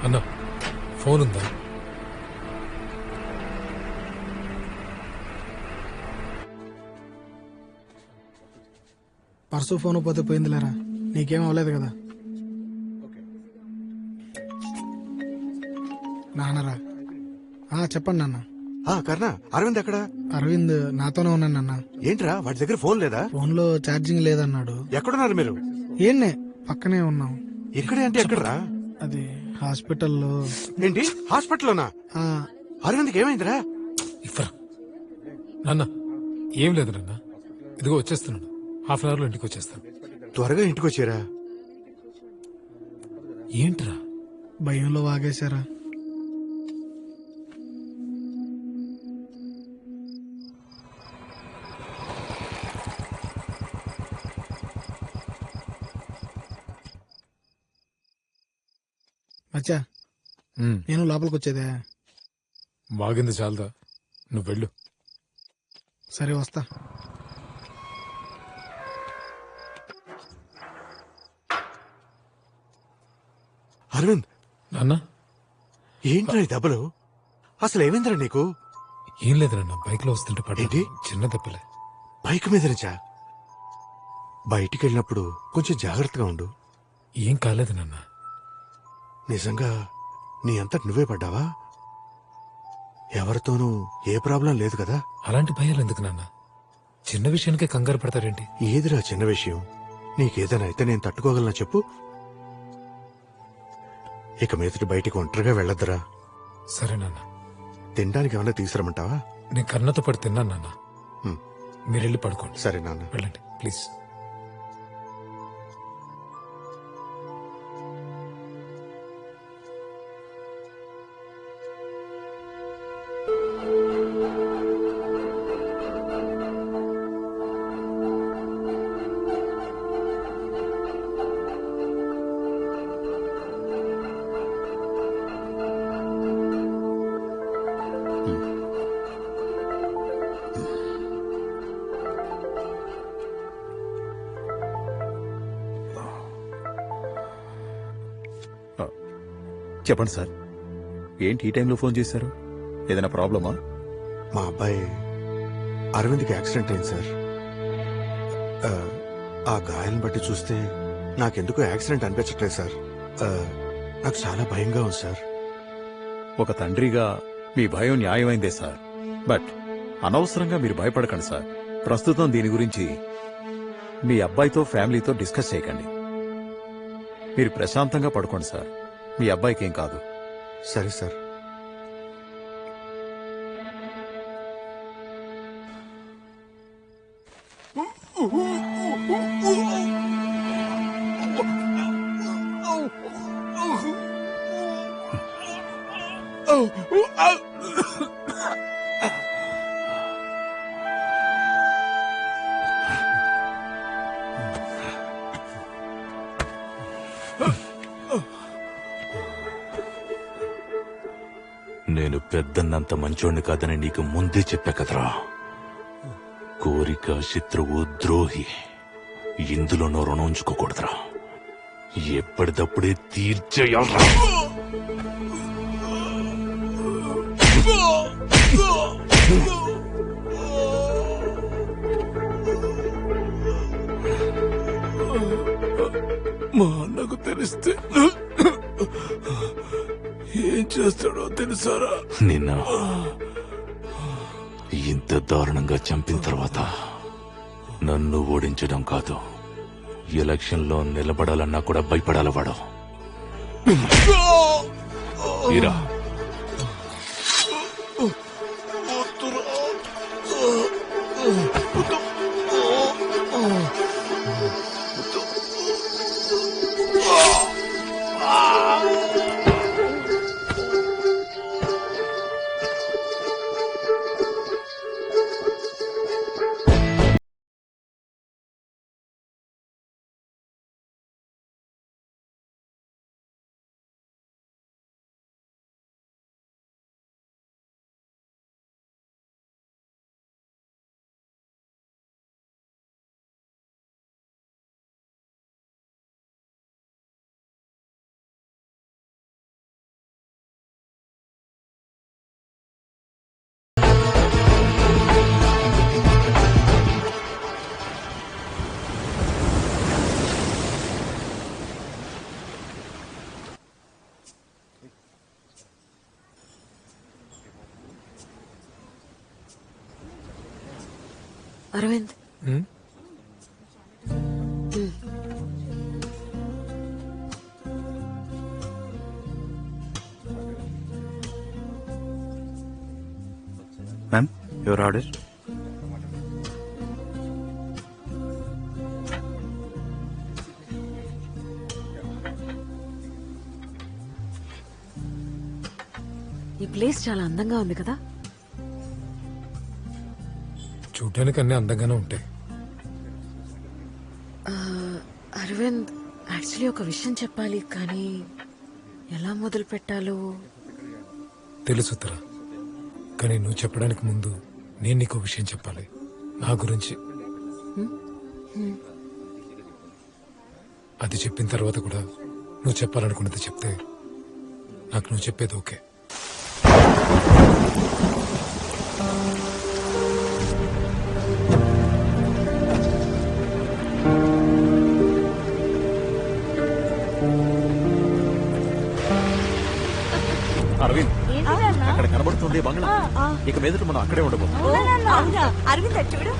అన్నా ఫోన్ ఉందా? పర్సు ఫోన్ పోతే పోయిందిలేరా, నీకేం అవ్వలేదు కదా. నాన్నరా? చెప్పండి నాన్న. కర్ణ, అరవింద్ ఎక్కడ? అరవింద్ నాతోనే ఉన్నాను నాన్న. ఏంట్రా వాడి దగ్గర ఫోన్ లేదా? ఫోన్ లో ఛార్జింగ్ లేదన్నాడు. ఎక్కడున్నారు మీరు? ఏంనే పక్కనే ఉన్నాం. ఇక్కడే అంటే ఎక్కడరా? అది హాస్పిటల్లో. ఏంటి హాస్పిటల్లోనా? అరవింద్కి ఏమైందిరా? ఇఫ్రా నాన్న, ఏం లేదు నాన్న, ఇదిగో వచ్చేస్తున్నాను. హాఫ్ అన్ అవర్ లో ఇంటికి వచ్చేస్తాను. త్వరగా ఇంటికి వచ్చారా? ఏంట్రా? భయంలో వాగేశారా? మచ్చా, నేను లోపలికి వచ్చేదే. బాగింది చాలదా, నువ్వు వెళ్ళు. సరే వస్తా. అరవింద్, నాన్న ఏంట్రా ఈ దెబ్బలు? అసలు ఏమైందిరా నీకు? ఏం లేదు నాన్న, బైక్ లో వస్తుంటే పడేది చిన్న దెబ్బలే. బైక్ మీద నుంచా? బయటికి వెళ్ళినప్పుడు కొంచెం జాగ్రత్తగా ఉండు. ఏం కాలేదు నాన్న. నిజంగా నీ అంతటి నువ్వే పడ్డావా? ఎవరితోనూ ఏ ప్రాబ్లం లేదు కదా? అలాంటి భయాలు ఎందుకు నాన్న? చిన్న విషయానికే కంగారు పడతారేంటి? ఏదిరా చిన్న విషయం? నీకేదైనా అయితే నేను తట్టుకోగలనా చెప్పు? ఇక మీదటి బయటికి ఒంటరిగా వెళ్ళొద్దురా. సరే నాన్న. తినడానికి ఏమన్నా తీసుకురమంటావా? నేను కన్నతో పడి తిన్నాను నాన్న. హ్మ్. మీరెళ్ళి పడుకోండి. సరే నాన్న. వెళ్ళండి ప్లీజ్. చెప్పండి సార్, ఏంటి ఈ టైంలో ఫోన్ చేశారు? ఏదైనా ప్రాబ్లమా? మా అబ్బాయి అరవింద్కి యాక్సిడెంట్ అయింది సార్. ఆ గాయాలను బట్టి చూస్తే నాకెందుకో యాక్సిడెంట్ అనిపించట్లేదు సార్. నాకు చాలా భయంగా ఉంది సార్. ఒక తండ్రిగా మీ భయం న్యాయమైందే సార్. బట్ అనవసరంగా మీరు భయపడకండి సార్. ప్రస్తుతం దీని గురించి మీ అబ్బాయితో ఫ్యామిలీతో డిస్కస్ చేయకండి. మీరు ప్రశాంతంగా పడుకోండి సార్. మీ అబ్బాయికి ఏం కాదు. సరే సార్. నేను పెద్దన్నంత మంచోడిని కాదని నీకు ముందే చెప్పా కదరా. కోరిక శత్రువు ద్రోహి ఇందులోనూ రుణం ఉంచుకోకూడదురా. ఎప్పటిదప్పుడే తీర్చేయాలరా. మా అన్నకు తెలిస్తే ఏం చేస్తాడో తెలుసారా? నిన్న ఇంత దారుణంగా చంపిన తర్వాత నన్ను ఓడించడం కాదు, ఎలక్షన్లో నిలబడాలన్నా కూడా భయపడాల వాడు. ఇరా అరవింద్, మ్యామ్, యువర్ ఆర్డర్. ఈ ప్లేస్ చాలా అందంగా ఉంది కదా? చూడ్డానికి అన్ని అందంగానే ఉంటాయి. అరవింద్, యాక్చువల్లీ ఒక విషయం చెప్పాలి, కానీ ఎలా మొదలు పెట్టాలో తెలుసు ఉత్తరా. కానీ నువ్వు చెప్పడానికి ముందు నేను నీకు విషయం చెప్పాలి, నా గురించి. అది చెప్పిన తర్వాత కూడా నువ్వు చెప్పాలనుకున్నది చెప్తే నాకు నువ్వు చెప్పేది ఓకే. అరవింద్, అక్కడ కనబడుతుంది ఉంది బంగ్లా. ఇక మీదట మనం అక్కడే ఉండబోతున్నాం. అవునా అరవింద్ అటు చూడు.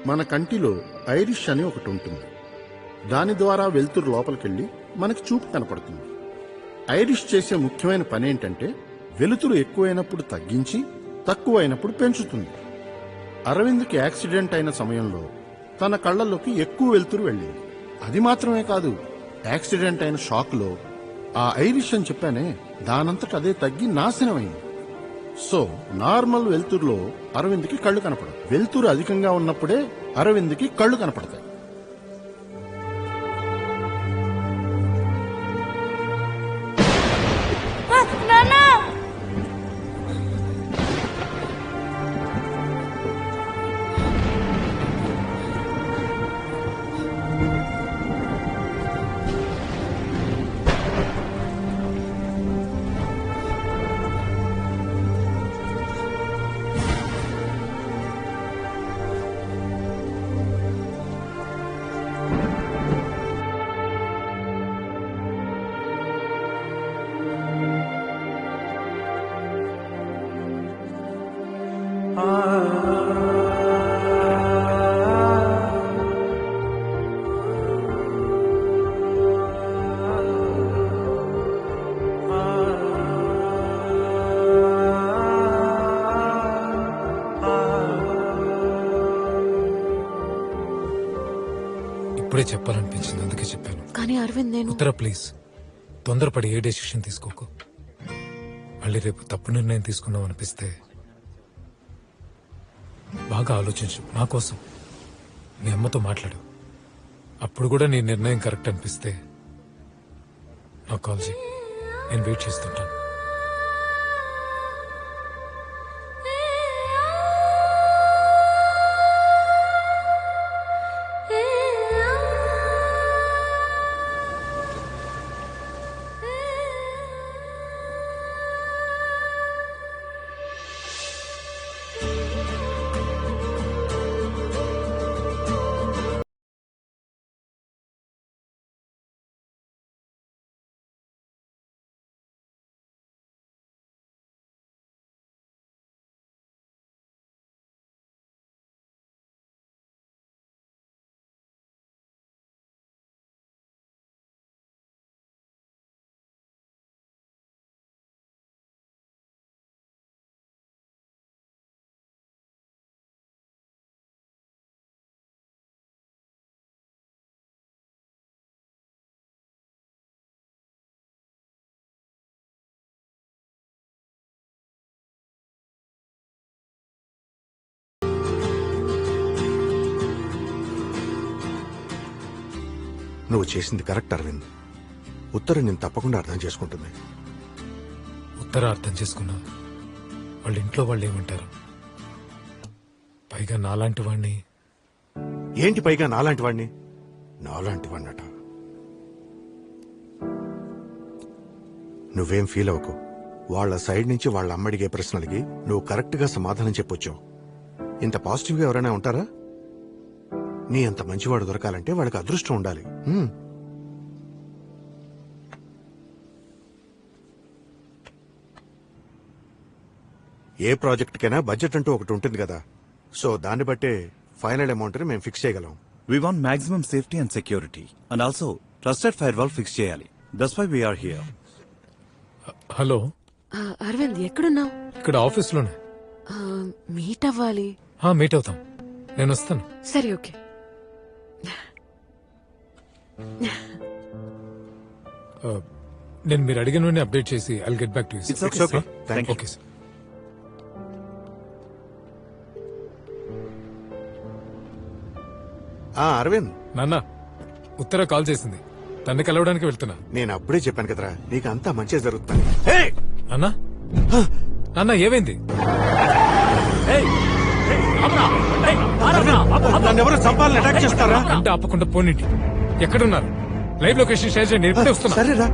మన కంటిలో ఐరిష్ అని ఒకటి ఉంటుంది. దాని ద్వారా వెలుతురు లోపలికెళ్ళి మనకి చూపు కనపడుతుంది. ఐరిష్ చేసే ముఖ్యమైన పని ఏంటంటే వెలుతురు ఎక్కువైనప్పుడు తగ్గించి తక్కువైనప్పుడు పెంచుతుంది. అరవింద్కి యాక్సిడెంట్ అయిన సమయంలో తన కళ్ళల్లోకి ఎక్కువ వెలుతురు వెళ్ళింది. అది మాత్రమే కాదు, యాక్సిడెంట్ అయిన షాక్లో ఆ ఐరిష్ అని చెప్పానే దానంతట అదే తగ్గి నాశనమైంది. సో నార్మల్ వెలుతురులో అరవింద్కి కళ్ళు కనపడవు. వెలుతురు అధికంగా ఉన్నప్పుడే అరవింద్కి కళ్ళు కనపడతాయి. ఇప్పుడే చెప్పాలనిపించింది, అందుకే చెప్పాను. కానీ అరవింద్ నేను ఉత్తర ప్లీజ్, తొందరపడి ఏ డెసిషన్ తీసుకోకు. మళ్ళీ రేపు తప్పు నిర్ణయం తీసుకున్నావు అనిపిస్తే బాగా ఆలోచించు. నా కోసం మీ అమ్మతో మాట్లాడు. అప్పుడు కూడా నీ నిర్ణయం కరెక్ట్ అనిపిస్తే నాకు కాల్ చేయి, నేను వెయిట్ చేస్తుంటాను. నువ్వు చేసింది కరెక్ట్ అరవింద్. ఉత్తరం నేను తప్పకుండా అర్థం చేసుకుంటుంది. ఉత్తర అర్థం చేసుకున్నా వాళ్ళ ఇంట్లో వాళ్ళు ఏమంటారు? పైగా నాలాంటి వాణ్ణి. ఏంటి పైగా నాలాంటి వాణ్ణి? నాలాంటి వాణ్ణట. నువ్వేం ఫీల్ అవ్వకు. వాళ్ళ సైడ్ నుంచి వాళ్ళ అమ్మ అడిగే ప్రశ్నలకి నువ్వు కరెక్ట్ గా సమాధానం చెప్పొచ్చావు. ఇంత పాజిటివ్ గా ఎవరైనా ఉంటారా? నీ అంత మంచివాడు దొరకాలంటే వాళ్ళకి అదృష్టం ఉండాలి. ఏ ప్రాజెక్ట్ కైనా బడ్జెట్ అంటూ ఒకటి ఉంటుంది కదా. సో దాన్ని బట్టే ఫైనల్ అమౌంట్ ని మేము ఫిక్స్ చేయగలం. We want maximum safety and security. And also, trusted firewall fix చేయాలి. That's why we are here. Hello Aravind ఎక్కడున్నావు? ఇక్కడ ఆఫీస్ లోనే. మీట్ అవ్వాలి. మీట్ అవుతాం. నేను వస్తాను. సరే ఓకే. నేను మీరు అడిగిన అప్డేట్ చేసి I'll get back to you. It's okay, sir. Thank you. Okay sir. Aravind, నాన్న ఉత్తర కాల్ చేసింది. తన్ని కలవడానికి వెళ్తున్నా. నేను అప్పుడే చెప్పాను కదరా నీకు అంతా మంచిగా జరుగుతుంది. నాన్న నాన్న ఏమైంది? నన్ను ఎవరు చంపాలని అటాక్ చేస్తారా? అంటే ఆపకుండా పోనీంటి. ఎక్కడున్నారు? లైవ్ లొకేషన్ షేర్ చేయండి. ఇప్పుడే వస్తున్నా. సరేరా.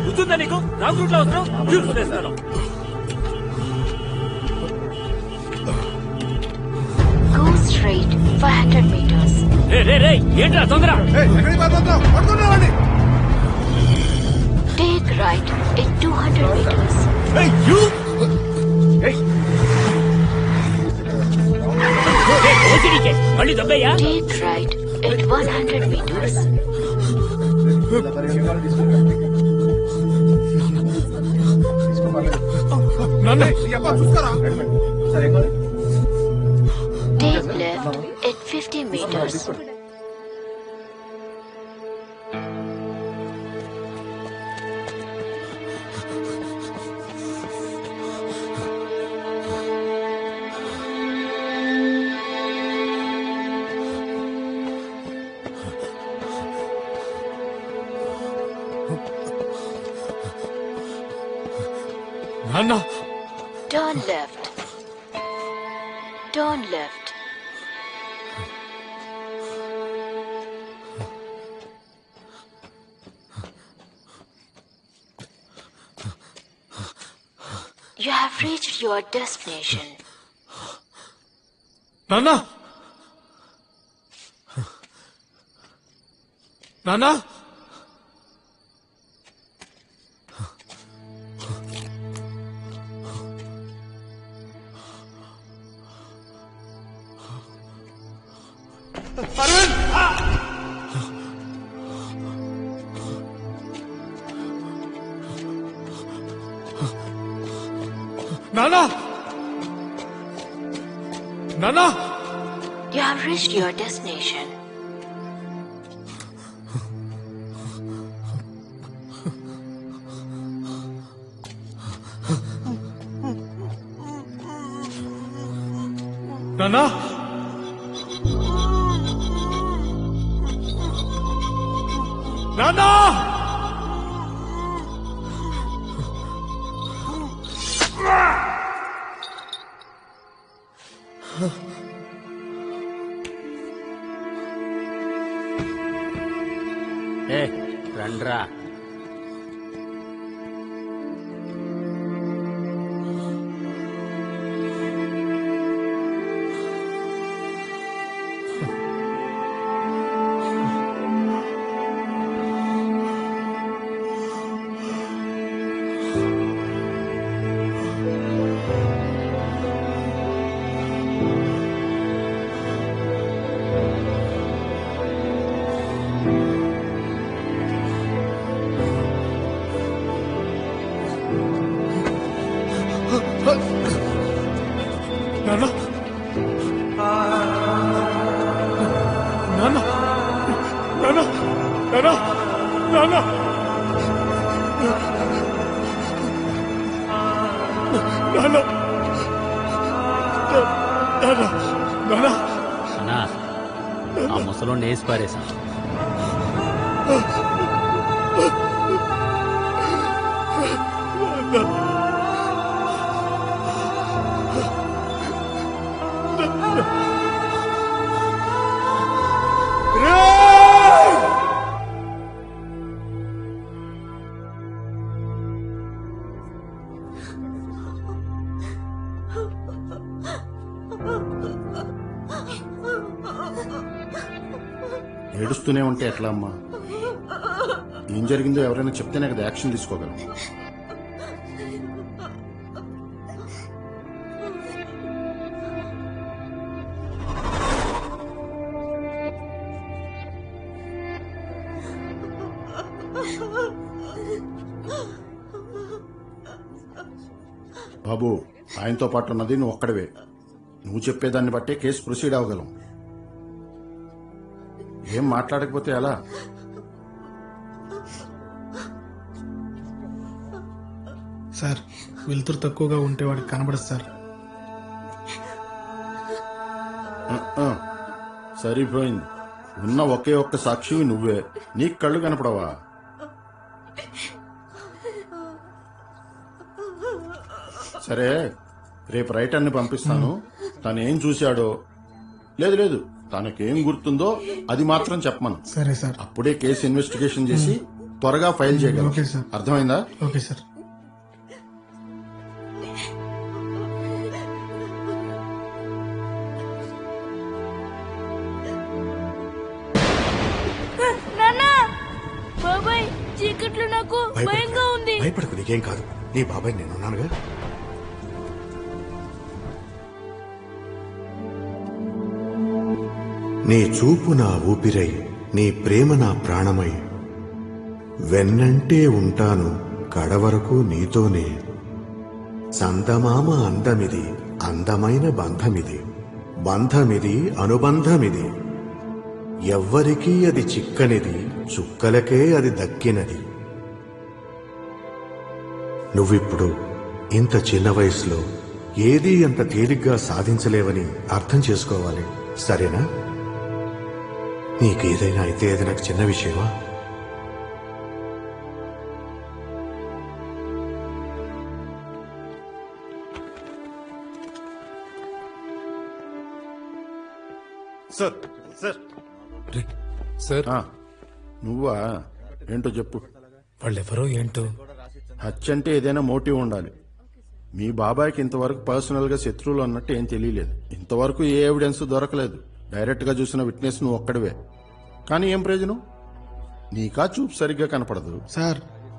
గుర్తుందా నీకు? రాంగ్ రూట్ లో వస్తున్నావు. Go straight 500 meters. ఏంట్రా తొందర? Take right at 200 meters. మళ్ళీ దొబ్బయ్యా. Take right at 100 meters. Take left at 50 meters. నాన్న Turn left. Turn left. You have reached your destination. నాన్న నాన్న నానా నానా You have reached your destination. నానా నానా నాన్న నాన్న నాన్న నాన్న నాన్న నాన్న నాన్న నాన్న అన్నా ఆ ముసలోని వేసి పారేశా. ఏడుస్తూనే ఉంటే ఎట్లా అమ్మా? ఏం జరిగిందో ఎవరైనా చెప్తేనే కదా యాక్షన్ తీసుకోగలం. బాబు, ఆయనతో పాటు ఉన్నది నువ్వు ఒక్కడవే. నువ్వు చెప్పేదాన్ని బట్టే కేసు ప్రొసీడ్ అవ్వగలం. ఏం మాట్లాడకపోతే ఎలా? సార్ వెలుతురు తక్కువగా ఉంటే వాడికి కనబడదు సార్. సరిపోయింది. ఉన్న ఒకే ఒక్క సాక్షి నువ్వే. నీకు కళ్ళు కనపడవా? సరే, రేపు రైటర్ని పంపిస్తాను. తను ఏం చూశాడో, లేదు తనకేం గుర్తుందో అది మాత్రం చెప్పమను. సరే సార్. అప్పుడే కేసు ఇన్వెస్టిగేషన్ చేసి త్వరగా ఫైల్ చేయగలం. Okay sir. అర్థమైందా? Okay sir. బాబాయ్, చీకట్లో నాకు భయంగా ఉంది. భయపడకు, నీకేం కాదు. నీ బాబాయ్ నేనున్నానుగా. నీ చూపు నా ఊపిరై, నీ ప్రేమ నా ప్రాణమై, వెన్నంటే ఉంటాను కడవరకు నీతోనే. చందమామ అందమిది, అందమైన బంధమిది, బంధమిది అనుబంధమిది, ఎవ్వరికీ అది చిక్కనిది, చుక్కలకే అది దక్కినది. నువ్విప్పుడు ఇంత చిన్న వయసులో ఏదీ అంత తేలిగ్గా సాధించలేవని అర్థం చేసుకోవాలి, సరేనా? నీకేదైనా అయితే అది నాకు చిన్న విషయమా? సార్ సార్ సార్ నువ్వా? ఏంటో చెప్పు. వాళ్ళెవరో ఏంటో. హత్య అంటే ఏదైనా మోటివ్ ఉండాలి. మీ బాబాయ్కి ఇంతవరకు పర్సనల్ గా శత్రువులు అన్నట్టు ఏం తెలియలేదు. ఇంతవరకు ఏ ఎవిడెన్స్ దొరకలేదు. డైరెక్ట్ గా చూసిన విట్నెస్ నువ్వు ఒక్కడివే. కానీ ఏం ప్రయోజనం? నీకా చూపు సరిగ్గా కనపడదు. సార్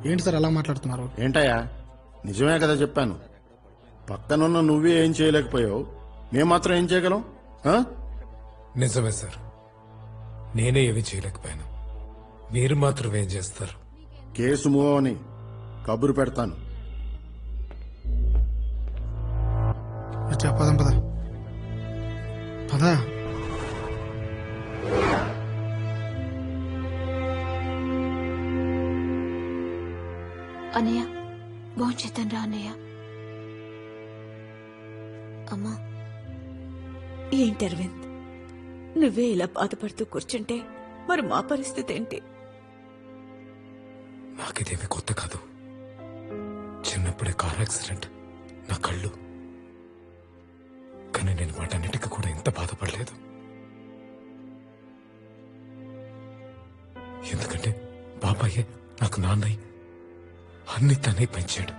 ఏంటి సార్ అలా మాట్లాడుతున్నారు? ఏంటయ్యా, నిజమే కదా చెప్పాను. పక్కనున్న నువ్వే ఏం చేయలేకపోయావు, మేం మాత్రం ఏం చేయగలం? నిజమే సార్, నేనే ఏమీ చేయలేకపోయాను. మీరు మాత్రం ఏం చేస్తారు? కేసు మూవ్ అని కబురు పెడతాను. పదం పద పదా. అన్నయ్య బాగుంచేద్దాను రా అన్నయ్య. అమ్మా, ఏంటి అరవింద్, నువ్వే ఇలా బాధపడుతూ కూర్చుంటే మరి మా పరిస్థితి ఏంటి? నాకిదేమి కొత్త కాదు. చిన్నప్పుడే కార్ యాక్సిడెంట్, నా కళ్ళు. కానీ నేను వాటన్నిటికీ కూడా ఇంత బాధపడలేదు. ఎందుకంటే బాబాయే నాకు నాన్నయ్య, అన్ని తనే పెంచాడు.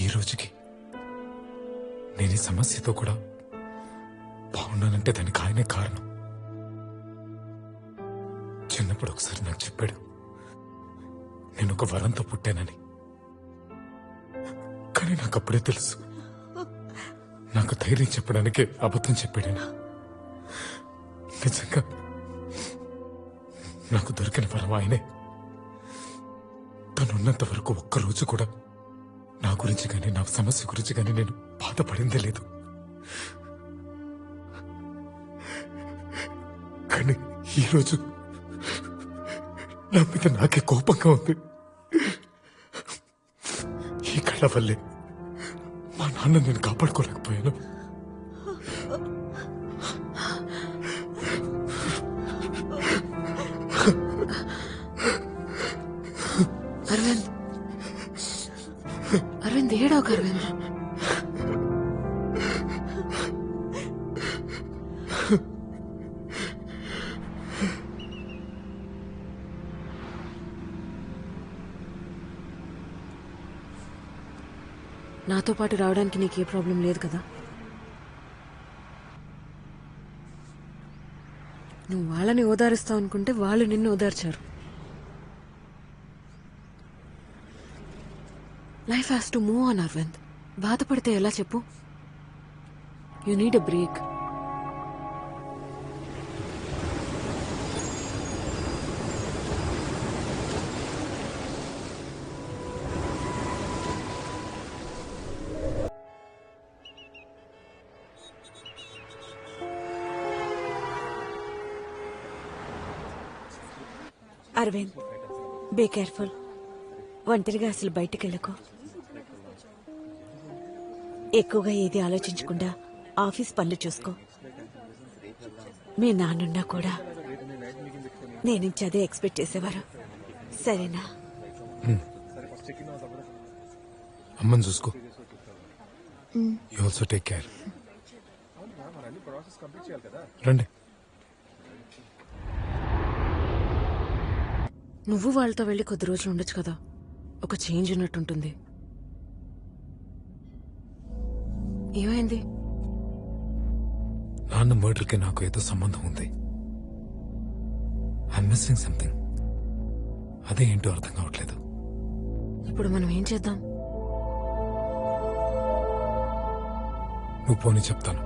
ఈ రోజుకి నేను ఈ సమస్యతో కూడా బాగున్నానంటే దానికి ఆయనే కారణం. చిన్నప్పుడు ఒకసారి నాకు చెప్పాడు, నేను ఒక వరంతో పుట్టానని. కానీ నాకు అప్పుడే తెలుసు, నాకు ధైర్యం చెప్పడానికే అబద్ధం చెప్పాడని. నిజంగా నాకు దొరికిన వరం ఆయనే. తనున్నంత వరకు ఒక్కరోజు కూడా నా గురించి కానీ నా సమస్య గురించి కానీ నేను బాధపడిందే లేదు. కానీ ఈరోజు నా మీద నాకే కోపంగా ఉంది. ఈ కళ్ళ వల్లే మా నాన్న నేను కాపాడుకోలేకపోయాను. అరవింద్, అరవింద్ ఏడవకు అరవింద్. నాతో పాటు రావడానికి నీకు ఏ ప్రాబ్లం లేదు కదా? నువ్వు వాళ్ళని ఓదారుస్తావు అనుకుంటే వాళ్ళు నిన్ను ఓదార్చారు. Life has to move on Aravind. బాధపడితే ఎలా చెప్పు? You need a break. Aravind, be careful. ఒంటరిగా అసలు బయటికి వెళ్ళకు. ఎక్కువగా ఏది ఆలోచించకుండా ఆఫీస్ పనులు చూసుకో. మీ నాన్నున్నా కూడా నేను నుంచి అదే ఎక్స్పెక్ట్ చేసేవారు. సరేనా? అమ్మని చూసుకో. You also take care. రండి. నువ్వు వాళ్ళతో వెళ్ళి కొద్ది రోజులు ఉండొచ్చు కదా, ఒక చేంజ్ ఉన్నట్టుంటుంది. ఏమైంది? నాన్న మర్డర్కి నాకు ఏదో సంబంధం ఉంది. I'm missing something. అదే ఏంటో అర్థం కావట్లేదు. ఇప్పుడు మనం ఏం చేద్దాం? నువ్వు పోనీ చెప్తాను.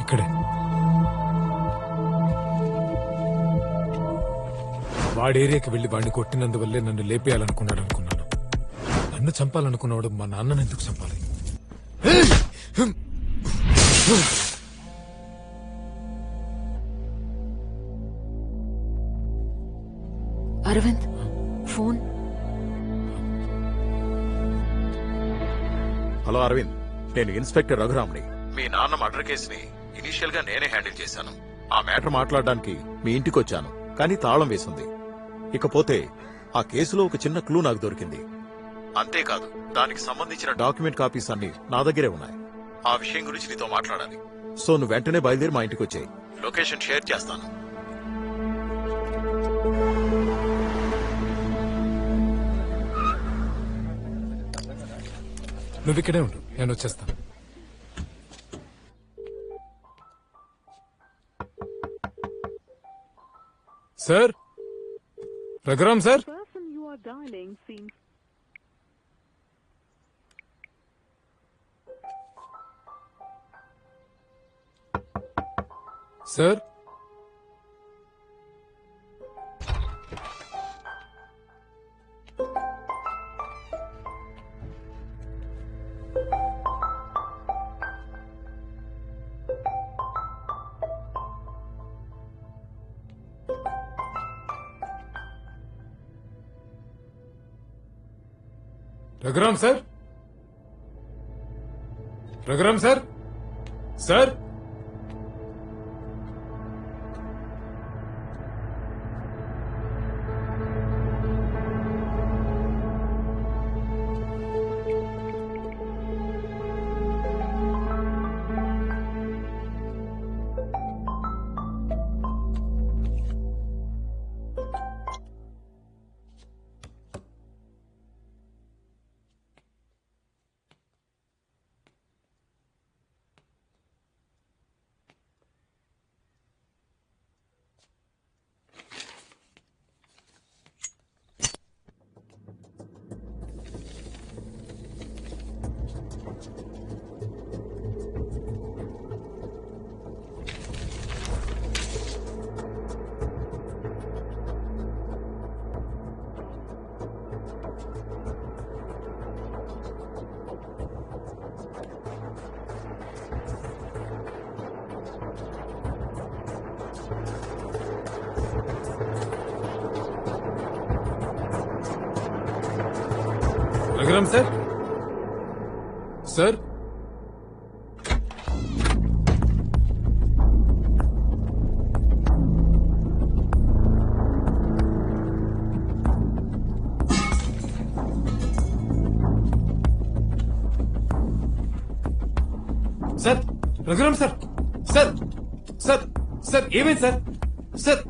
ఇక్కడే వాడి ఏరియాకి వెళ్లి వాడిని కొట్టినందువల్లే నన్ను లేపేయాలనుకున్నాడు అనుకున్నాను. నన్ను చంపాలనుకున్నాడు మా నాన్నని ఎందుకు చంపాలి? అరవింద్ ఫోన్. హలో అరవింద్, నేను ఇన్స్పెక్టర్ రఘురామ్ని. మీ నాన్న మర్డర్ కేసుని ఇనీషియల్ గా నేనే హ్యాండిల్ చేశాను. ఆ మ్యాటర్ మాట్లాడడానికి మీ ఇంటికి వచ్చాను, కానీ తాళం వేసింది. ఇకపోతే ఆ కేసులో ఒక చిన్న క్లూ నాకు దొరికింది. అంతేకాదు, దానికి సంబంధించిన డాక్యుమెంట్ కాపీస్ అన్ని నా దగ్గరే ఉన్నాయి. ఆ విషయం గురించి నీతో మాట్లాడాలి. సో నువ్వు వెంటనే బయలుదేరి మా ఇంటికి వచ్చేయి. లొకేషన్ షేర్ చేస్తాను. నువ్వు ఇక్కడే ఉండు, నేను వచ్చేస్తాను. Sir, Raghuram sir. Sir, Raghuram sir, Raghuram sir, sir. Raghuram sir sir sir Raghuram sir sir sir sir ఏమైంది సార్ సార్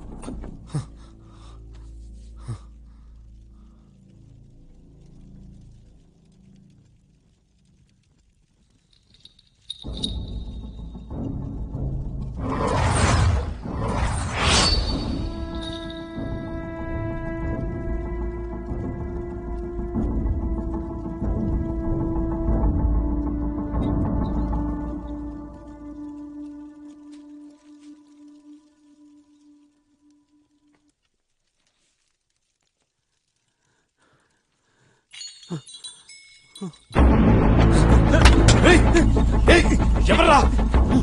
ఎవర్రా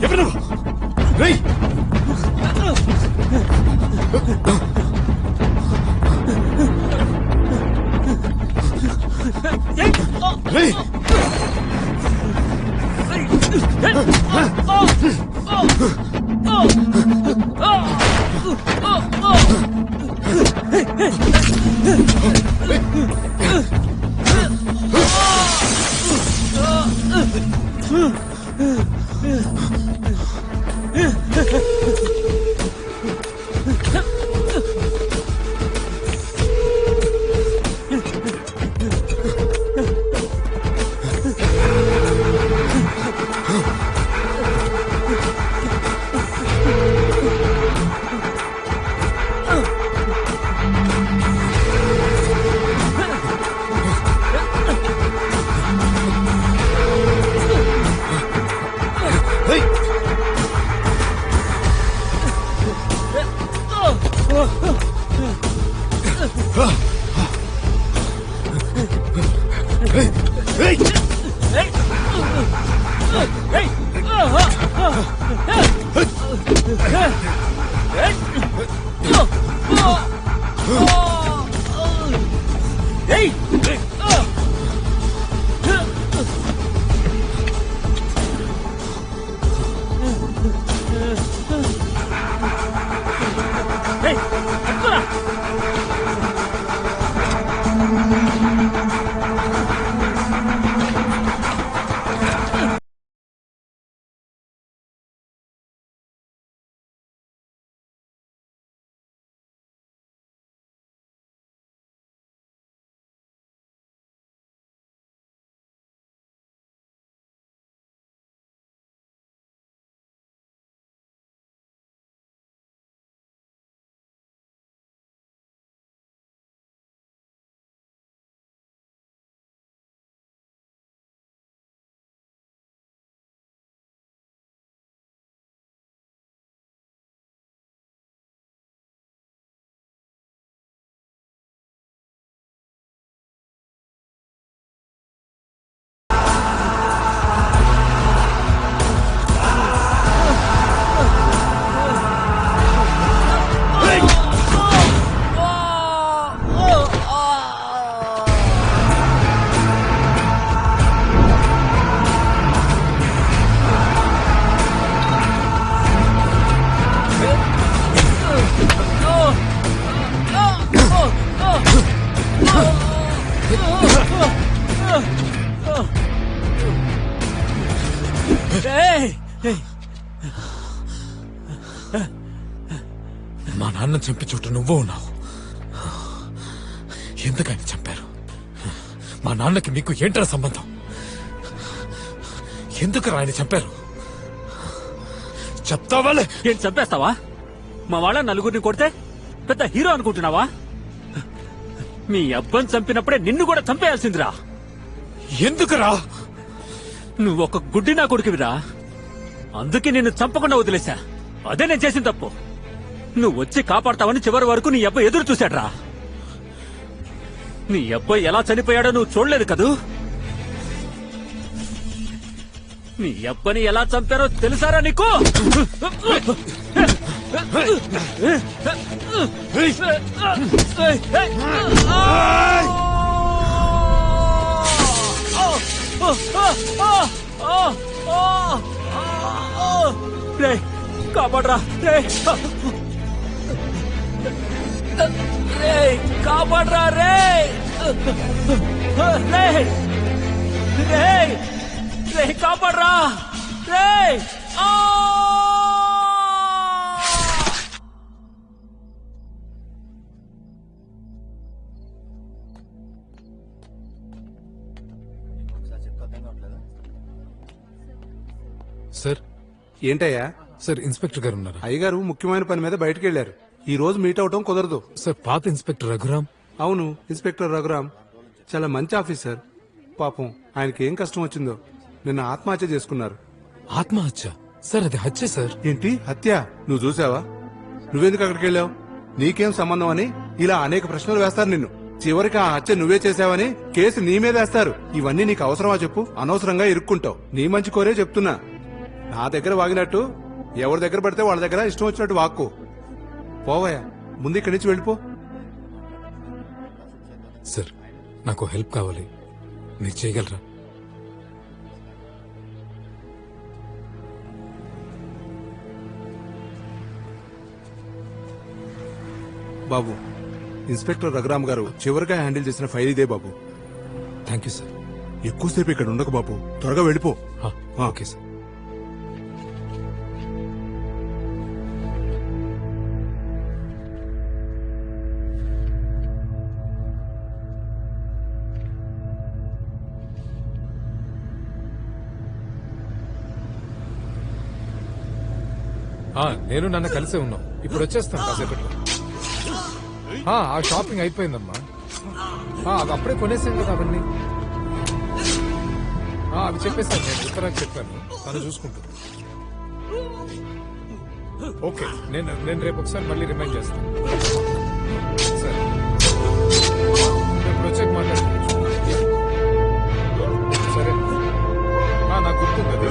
ఎవరు మా నాన్న చంపి చోట నువ్వు ఉన్నావు. ఎందుకని చంపారు? మా నాన్నకి మీకు ఏంట్రా సంబంధం? ఎందుకు ఆయన చంపారు? చెప్తావాలే. ఏం చంపేస్తావా? మా వాళ్ళ నలుగురిని కొడితే పెద్ద హీరో అనుకుంటున్నావా? మీ అబ్బని చంపినప్పుడే నిన్ను కూడా చంపేయాల్సిందిరా. ఎందుకురా? నువ్వొక గుడ్డి నా కొడుకువిరా. అందుకే నిన్ను చంపకుండా వదిలేశా. అదే నేను చేసిన తప్పు. నువ్వు వచ్చి కాపాడతావని చివరి వరకు నీ అబ్బాయి ఎదురు చూశాడ్రా. నీ అబ్బాయి ఎలా చనిపోయాడో నువ్వు చూడలేదు కదూ? నీ అబ్బని ఎలా చంపారో తెలుసారా నీకు? రే కాపాడరా రే రే కాపాడరా రే రే రే రే కాపాడరా రే సార్ ఏంటయ్యా? సార్ ఇన్స్పెక్టర్ గారు ఉన్నారా? అయ్యగారు ముఖ్యమైన పని మీద బయటకు వెళ్లారు. ఈ రోజు మీట్ అవటం కుదరదు. సార్ పాత ఇన్స్పెక్టర్ రఘురామ్. అవును, ఇన్స్పెక్టర్ రఘురామ్ చాలా మంచి ఆఫీసర్. పాపం ఆయనకి ఏం కష్టం వచ్చిందో నిన్న ఆత్మహత్య చేసుకున్నారు. ఆత్మహత్య? సార్ అది హత్య సార్. ఏంటి హత్య? నువ్వు చూసావా? నువ్వెందుకు అక్కడికి వెళ్ళావు? నీకేం సంబంధం అని ఇలా అనేక ప్రశ్నలు వేస్తారు నిన్ను. చివరికి ఆ హత్య నువ్వే చేశావని కేసు నీ మీద వేస్తారు. ఇవన్నీ నీకు అవసరమా చెప్పు? అనవసరంగా ఇరుక్కుంటావు. నీ మంచి కోరే చెప్తున్నా. నా దగ్గర వాగినట్టు ఎవరి దగ్గర పడితే వాళ్ళ దగ్గర ఇష్టం వచ్చినట్టు వాక్కు. పోవయ్యా, ముందు ఇక్కడి నుంచి వెళ్ళిపో. సార్ నాకు హెల్ప్ కావాలి, మీరు చేయగలరా? బాబు, ఇన్స్పెక్టర్ రఘురామ్ గారు చివరిగా హ్యాండిల్ చేసిన ఫైల్ ఇదే బాబు. Thank you sir. ఎక్కువసేపు ఇక్కడ ఉండకు బాబు, త్వరగా వెళ్ళిపో. Okay sir. నేను నన్ను కలిసే ఉన్నాం. ఇప్పుడు వచ్చేస్తాను కాసేపట్లో. ఆ షాపింగ్ అయిపోయిందమ్మా. అవి అప్పుడే కొనేసాను కదా అవన్నీ. అవి చెప్పేశాను, నేను ఉత్తరాకి చెప్పాను, తను చూసుకుంటాను. ఓకే, నేను రేపు ఒకసారి మళ్ళీ రిమైండ్ చేస్తాను. సరే, ఇప్పుడు వచ్చాక మాట్లాడుతున్నాను. సరే, నాకు గుర్తుంది అది.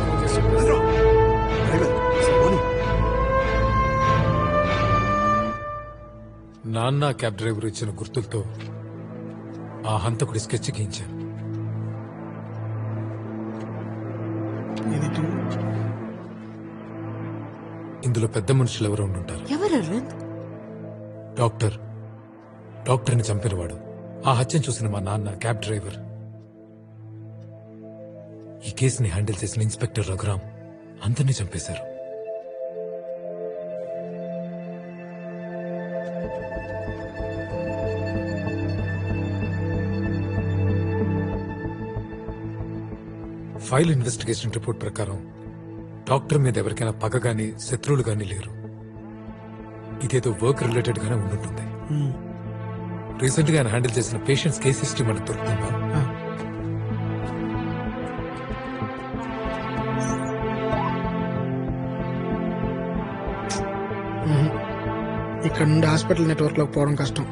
ఫోన్ చేసి చెప్పేస్తాను. నాన్న క్యాబ్ డ్రైవర్ ఇచ్చిన గుర్తులతో ఆ హంతకుడి స్కెచ్ గీయించాను. ఇందులో పెద్ద మనుషులు ఎవరో ఉండుంటారు. డాక్టర్ని చంపినవాడు, ఆ హత్యను చూసిన మా నాన్న క్యాబ్ డ్రైవర్, ఈ కేసుని హ్యాండిల్ చేసిన ఇన్స్పెక్టర్ రఘురామ్ అందరినీ చంపేశారు. ఫైల్ ఇన్వెస్టిగేషన్ రిపోర్ట్ ప్రకారం డాక్టర్ మీద ఎవరికైనా పగ గాని శత్రువులు గాని లేరు. ఇదేదో వర్క్ రిలేటెడ్ గానే ఉండుంటుంది. రీసెంట్ గా ఆయన హ్యాండిల్ చేసిన పేషెంట్స్ కేస్ హిస్టరీ మనకు దొరుకుతుందా? ఇక్కడ నుండి హాస్పిటల్ నెట్వర్క్ లోకి పోవడం కష్టం.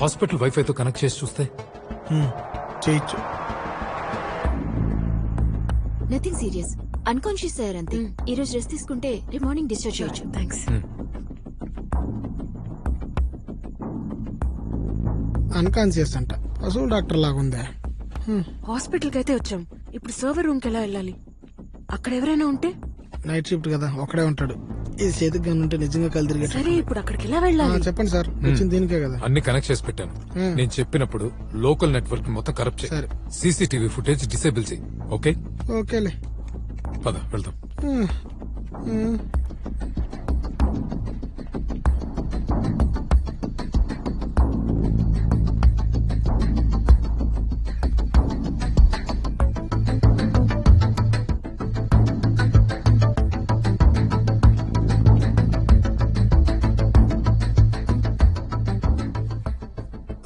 హాస్పిటల్ వైఫై తో కనెక్ట్ చేసి చూస్తే చేయొచ్చు. నథింగ్ సీరియస్, అన్కాన్షియస్ అయ్యారు అంతే. ఈ రోజు రెస్ట్ తీసుకుంటే రేపు మార్నింగ్ డిశ్చార్జ్ చేయొచ్చు. థ్యాంక్స్. అన్కాన్షియస్ అంట, పశువుల డాక్టర్ లాగుందే. హాస్పిటల్ కి అయితే వచ్చాం, ఇప్పుడు సర్వర్ రూమ్ కి ఎలా వెళ్ళాలి? అక్కడ ఎవరైనా ఉంటే? నైట్ షిఫ్ట్ కదా, ఒక్కడే ఉంటాడు. ఇది చేతికి గన్ ఉంటే నిజంగా కళ్ళు తిరిగేట. సరే, ఇప్పుడు అక్కడికి ఎలా వెళ్ళాలి? చెప్పండి సార్, వచ్చింది దీనికే కదా. అన్ని కనెక్ట్ చేసి పెట్టాను. నేను చెప్పినప్పుడు లోకల్ నెట్వర్క్ మొత్తం కరప్ట్ చేయి. సీసీటీవీ ఫుటేజ్ డిసేబుల్ చేయి. ఓకే? ఓకేలే, పద వెళ్దాం.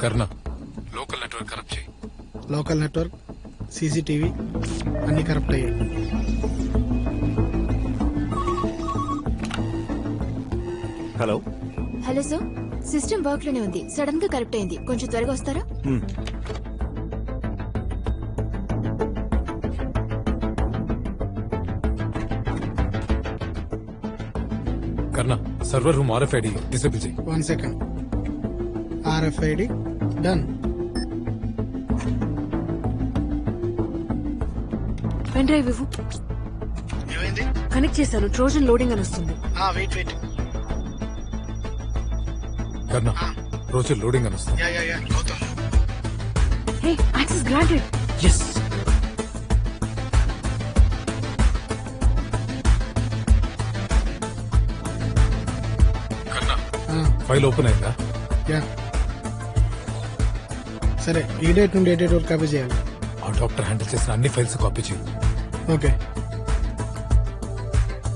కర్ణ, లోకల్ నెట్వర్క్ కరప్ట్ చేయి. లోకల్ నెట్వర్క్, సీసీటీవీ అన్ని కరప్ట్ అయ్యాయి. Hello hello sir, system work లోనే ఉంది. సడన్ గా కరెక్ట్ అయింది, కొంచెం త్వరగా వస్తారా? కర్ణ, సర్వర్ రూమ్ RFID డిసేబుల్ చేయి. 1 second. RFID done. Pen drive ఇవ్వు. కనెక్ట్ చేశాను. ట్రోజన్ లోడింగ్ అని వస్తుంది. వెయిట్ కర్ణ రోజు లోడింగ్ అని వస్తుంది. హే, access granted. Yes. File open అయిందా? సరే, ఈ డేట్ నుండి ఏ డేట్ వరకు కాపీ చేయాలి? ఆ డాక్టర్ హ్యాండిల్ చేసిన అన్ని ఫైల్స్ కాపీ చేయి. Okay,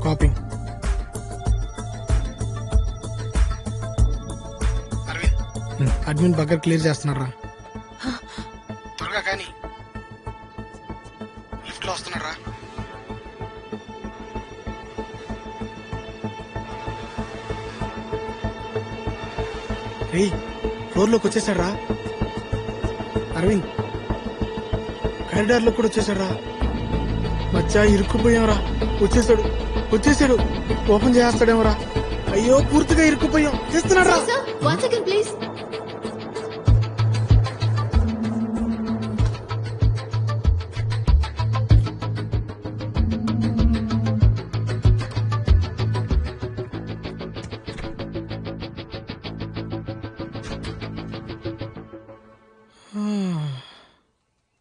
copy. అడ్మిన్ బగ్గర్ క్లియర్ చేస్తున్నారా? త్వరగా కానీ. లిఫ్ట్ లో వస్తున్నారా? రే, ఫ్లోర్ లోకి వచ్చేసాడు రా. అరవింద్, కారిడార్ లో కూడా వచ్చేసాడు రా. మచ్చా, ఇరుక్కుపోయాంరా. వచ్చేసాడు. ఓపెన్ చేస్తాడేమోరా. అయ్యో, పూర్తిగా ఇరుక్కుపోయాం. చేస్తున్నాడు రా. One second please.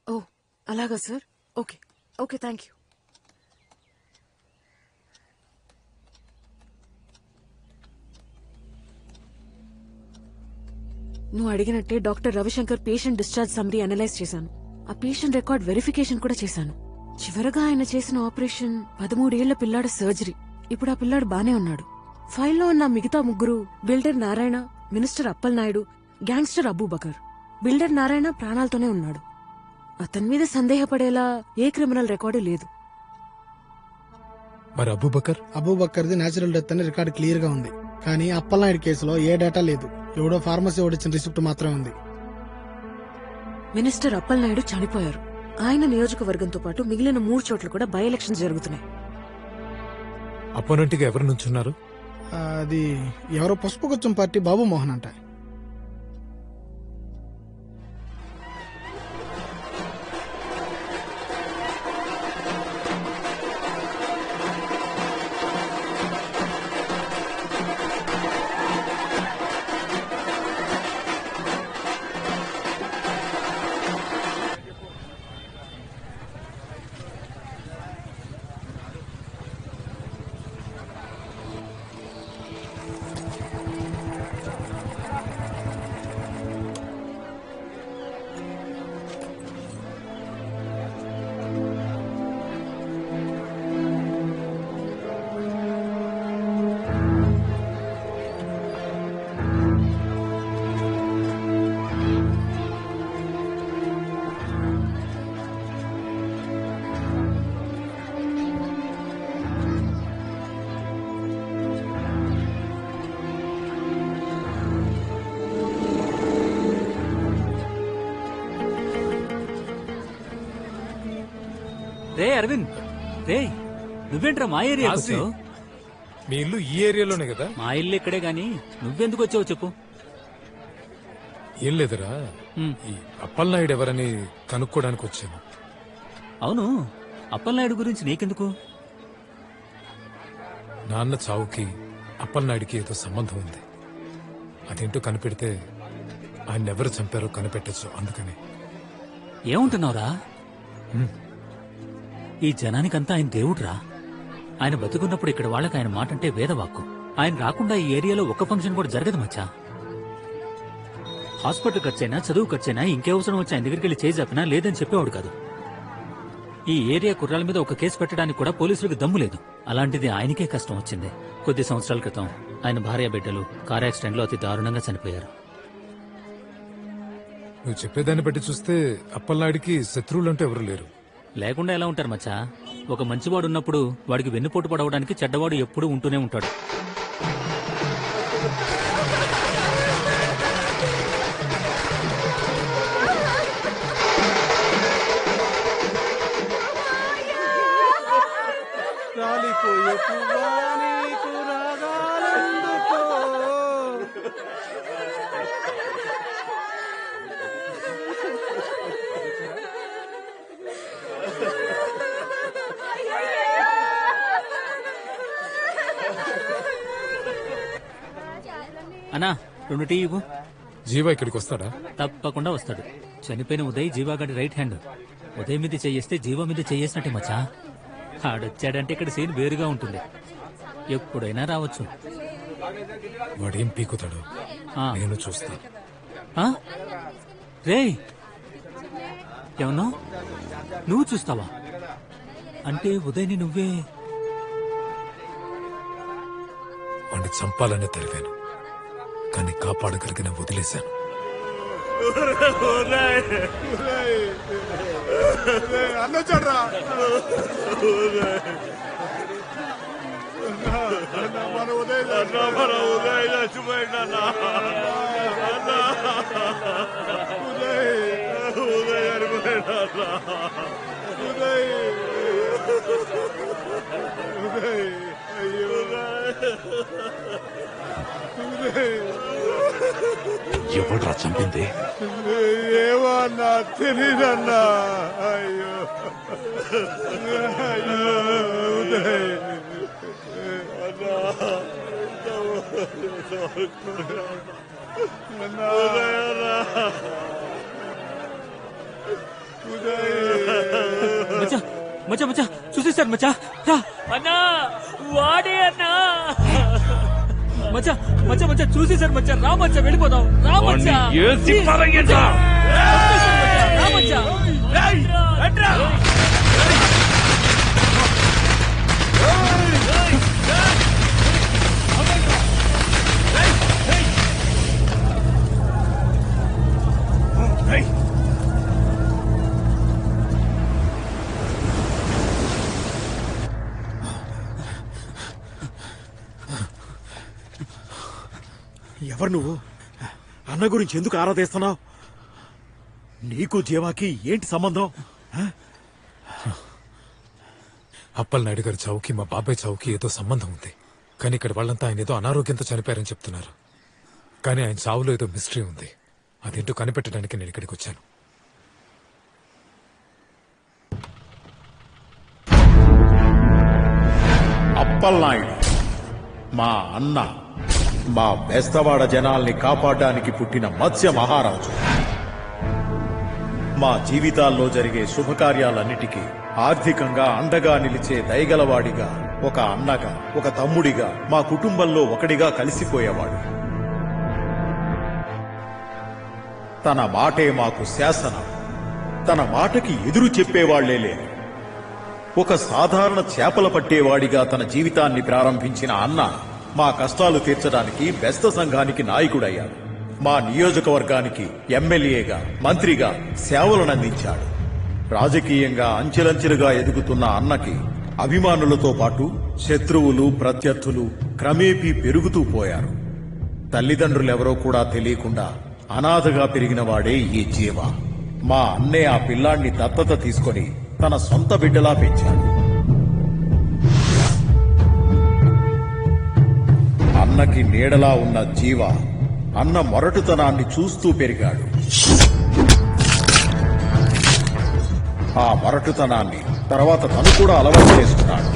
ఓ, అలాగా సార్. Okay, thank you. నువ్వు అడిగినట్టే doctor Ravishankar patient discharge summary analyse చేశాను. ఆ పేషెంట్ రికార్డ్ వెరిఫికేషన్ కూడా చేశాను. చివరగా ఆయన చేసిన ఆపరేషన్ 13 ఏళ్ల పిల్లాడ సర్జరీ. ఇప్పుడు ఆ పిల్లాడు బానే ఉన్నాడు. ఫైల్లో ఉన్న మిగతా ముగ్గురు builder Narayana, minister Appalanaidu, gangster Abubakar. Builder Narayana ప్రాణాలతోనే ఉన్నాడు. అతని మీద సందేహపడేలా ఏ క్రిమినల్ రికార్డు లేదు. మరి అబూబకర్ది నేచురల్ డెత్ అని రికార్డు క్లియర్ గా ఉంది. కానీ అప్పలనాయుడు కేసులో ఏ డేటా లేదు. ఎవడో ఫార్మసీ ఓడిచ్చిన రిసిప్ట్ మాత్రమే ఉంది. మినిస్టర్ అప్పలనాయుడు చనిపోయారు. ఆయన నియోజకవర్గంతో పాటు మిగిలిన 3 చోట్ల కూడా బై ఎలక్షన్స్ జరుగుతున్నాయి. అపోనెంట్ గా ఎవరు నుంచున్నారు? అది ఎవరో పసుపుకొచ్చం పార్టీ బాబు మోహన్ అంట. రే అరవింద్, రే నువ్వేంట్రా మా ఏరియా వచ్చావు? మీ ఇల్లు ఈ ఏరియాలోనే కదా? మా ఇల్లు ఇక్కడే గాని నువ్వెందుకు వచ్చావు చెప్పు. ఏం లేదురా, ఈ అప్పలనాయుడు ఎవరని కనుక్కోడానికి వచ్చాను. అవును, అప్పలనాయుడు గురించి నీకెందుకు? నాన్న చావుకి అప్పలనాయుడికి ఏదో సంబంధం ఉంది. అదేంటో కనిపెడితే ఆయన ఎవరు చంపారో కనిపెట్టచ్చు. అందుకని. ఏముంటున్నావురా? ఈ జనానికంతా ఆయన దేవుడ్రా. ఆయన బతుకున్నప్పుడు ఇక్కడ వాళ్ళకి ఆయన మాట అంటే వేదవాక్కు. ఆయన రాకుండా ఈ ఏరియాలో ఒక్క ఫంక్షన్ కూడా జరగదు మచ్చా. హాస్పిటల్ ఖర్చైనా, చదువు ఖర్చైనా, ఇంకే అవసరం వచ్చి ఆయన దగ్గరికి వెళ్ళి చేయి చెప్పినా లేదని చెప్పేవాడు కాదు. ఈ ఏరియా కుర్రాల మీద ఒక కేసు పెట్టడానికి కూడా పోలీసులకు దమ్ము లేదు. అలాంటిది ఆయనకే కష్టం వచ్చింది. కొద్ది సంవత్సరాల క్రితం ఆయన భార్య బిడ్డలు కార్ యాక్సిడెంట్ లో అతి దారుణంగా చనిపోయారు. నువ్వు చెప్పేదాన్ని బట్టి చూస్తే అప్పలనాయుడికి శత్రువులంటూ ఎవరు లేరు. లేకుండా ఎలా ఉంటారు మచ్చా? ఒక మంచివాడు ఉన్నప్పుడు వాడికి వెన్నుపోటు పడవడానికి చెడ్డవాడు ఎప్పుడూ ఉంటూనే ఉంటాడు. అన్నా 2 టీ ఇవ్వు. జీవా ఇక్కడికి వస్తాడా? తప్పకుండా వస్తాడు. చనిపోయిన ఉదయ్ జీవాగాడి రైట్ హ్యాండ్. ఉదయ్ మీద చెయ్యేస్తే జీవా మీద చెయ్యేసినట్టే మచ్చా. ఆడొచ్చాడంటే ఇక్కడ సీన్ వేరుగా ఉంటుంది. ఎప్పుడైనా రావచ్చు. వాడేం పీకుతాడు నేను చూస్తా. రే ఏమన్నా నువ్వు చూస్తావా? అంటే ఉదయ్ని నువ్వే వాడిని చంపాలని తరివాను, కానీ కాపాడగలిగిన వదిలేశాను. అన్నొచ్చాడ్రా. మన ఉదయ్ చచ్చిపోయిందన్నా. ఉదయ్ అడిపోయిందన్నా. ఉదయ్ అయ్యో ఎవడ్రా చంపింది? ఏమో అన్నా తెలీదన్నా. అయ్యో అయ్యో ఉదయ్ మచ్చా మచ్చా చూసేసారు మచ్చా. అన్నా వాడే అన్నా. మచ్చా మచ్చా మచ్చా చూసేసారు మచ్చా. రా మచ్చా వెళ్ళిపోదాం. రా మచ్చా. రా మచ్చా. ఎవరు నువ్వు? అన్న గురించి ఎందుకు ఆరా తీస్తున్నావు? నీకు జీవాకి ఏంటి సంబంధం? అప్పలనాయుడు గారి చావుకి మా బాబాయ్ చావుకి ఏదో సంబంధం ఉంది. కానీ ఇక్కడ వాళ్ళంతా ఆయన ఏదో అనారోగ్యంతో చనిపోయారని చెప్తున్నారు. కానీ ఆయన చావులో ఏదో మిస్టరీ ఉంది. అదేంటో కనిపెట్టడానికి నేను ఇక్కడికి వచ్చాను. అప్పలనాయుడు మా అన్న, మా బెస్తవాడ జనాల్ని కాపాడడానికి పుట్టిన మత్స్య మహారాజు. మా జీవితాల్లో జరిగే శుభకార్యాలన్నిటికీ ఆర్థికంగా అండగా నిలిచే దయగలవాడిగా, ఒక అన్నగా, ఒక తమ్ముడిగా, మా కుటుంబంలో ఒకడిగా కలిసిపోయేవాడు. తన మాటే మాకు శాసనం. తన మాటకి ఎదురు చెప్పేవాళ్లే లేరు. ఒక సాధారణ చేపల పట్టేవాడిగా తన జీవితాన్ని ప్రారంభించిన అన్న మా కష్టాలు తీర్చడానికి బెస్త సంఘానికి నాయకుడయ్యాడు. మా నియోజకవర్గానికి ఎమ్మెల్యేగా, మంత్రిగా సేవలనందించాడు. రాజకీయంగా అంచెలంచెలుగా ఎదుగుతున్న అన్నకి అభిమానులతో పాటు శత్రువులు, ప్రత్యర్థులు క్రమేపీ పెరుగుతూ పోయారు. తల్లిదండ్రులెవరో కూడా తెలియకుండా అనాథగా పెరిగినవాడే ఈ జీవ. మా అన్నే ఆ పిల్లాన్ని దత్తత తీసుకొని తన సొంత బిడ్డలా పెంచాడు. అన్నకి నీడలా ఉన్న జీవ అన్న మొరటుతనాన్ని చూస్తూ పెరిగాడు. ఆ మొరటుతనాన్ని తర్వాత తను కూడా అలవాటు చేసుకున్నాడు.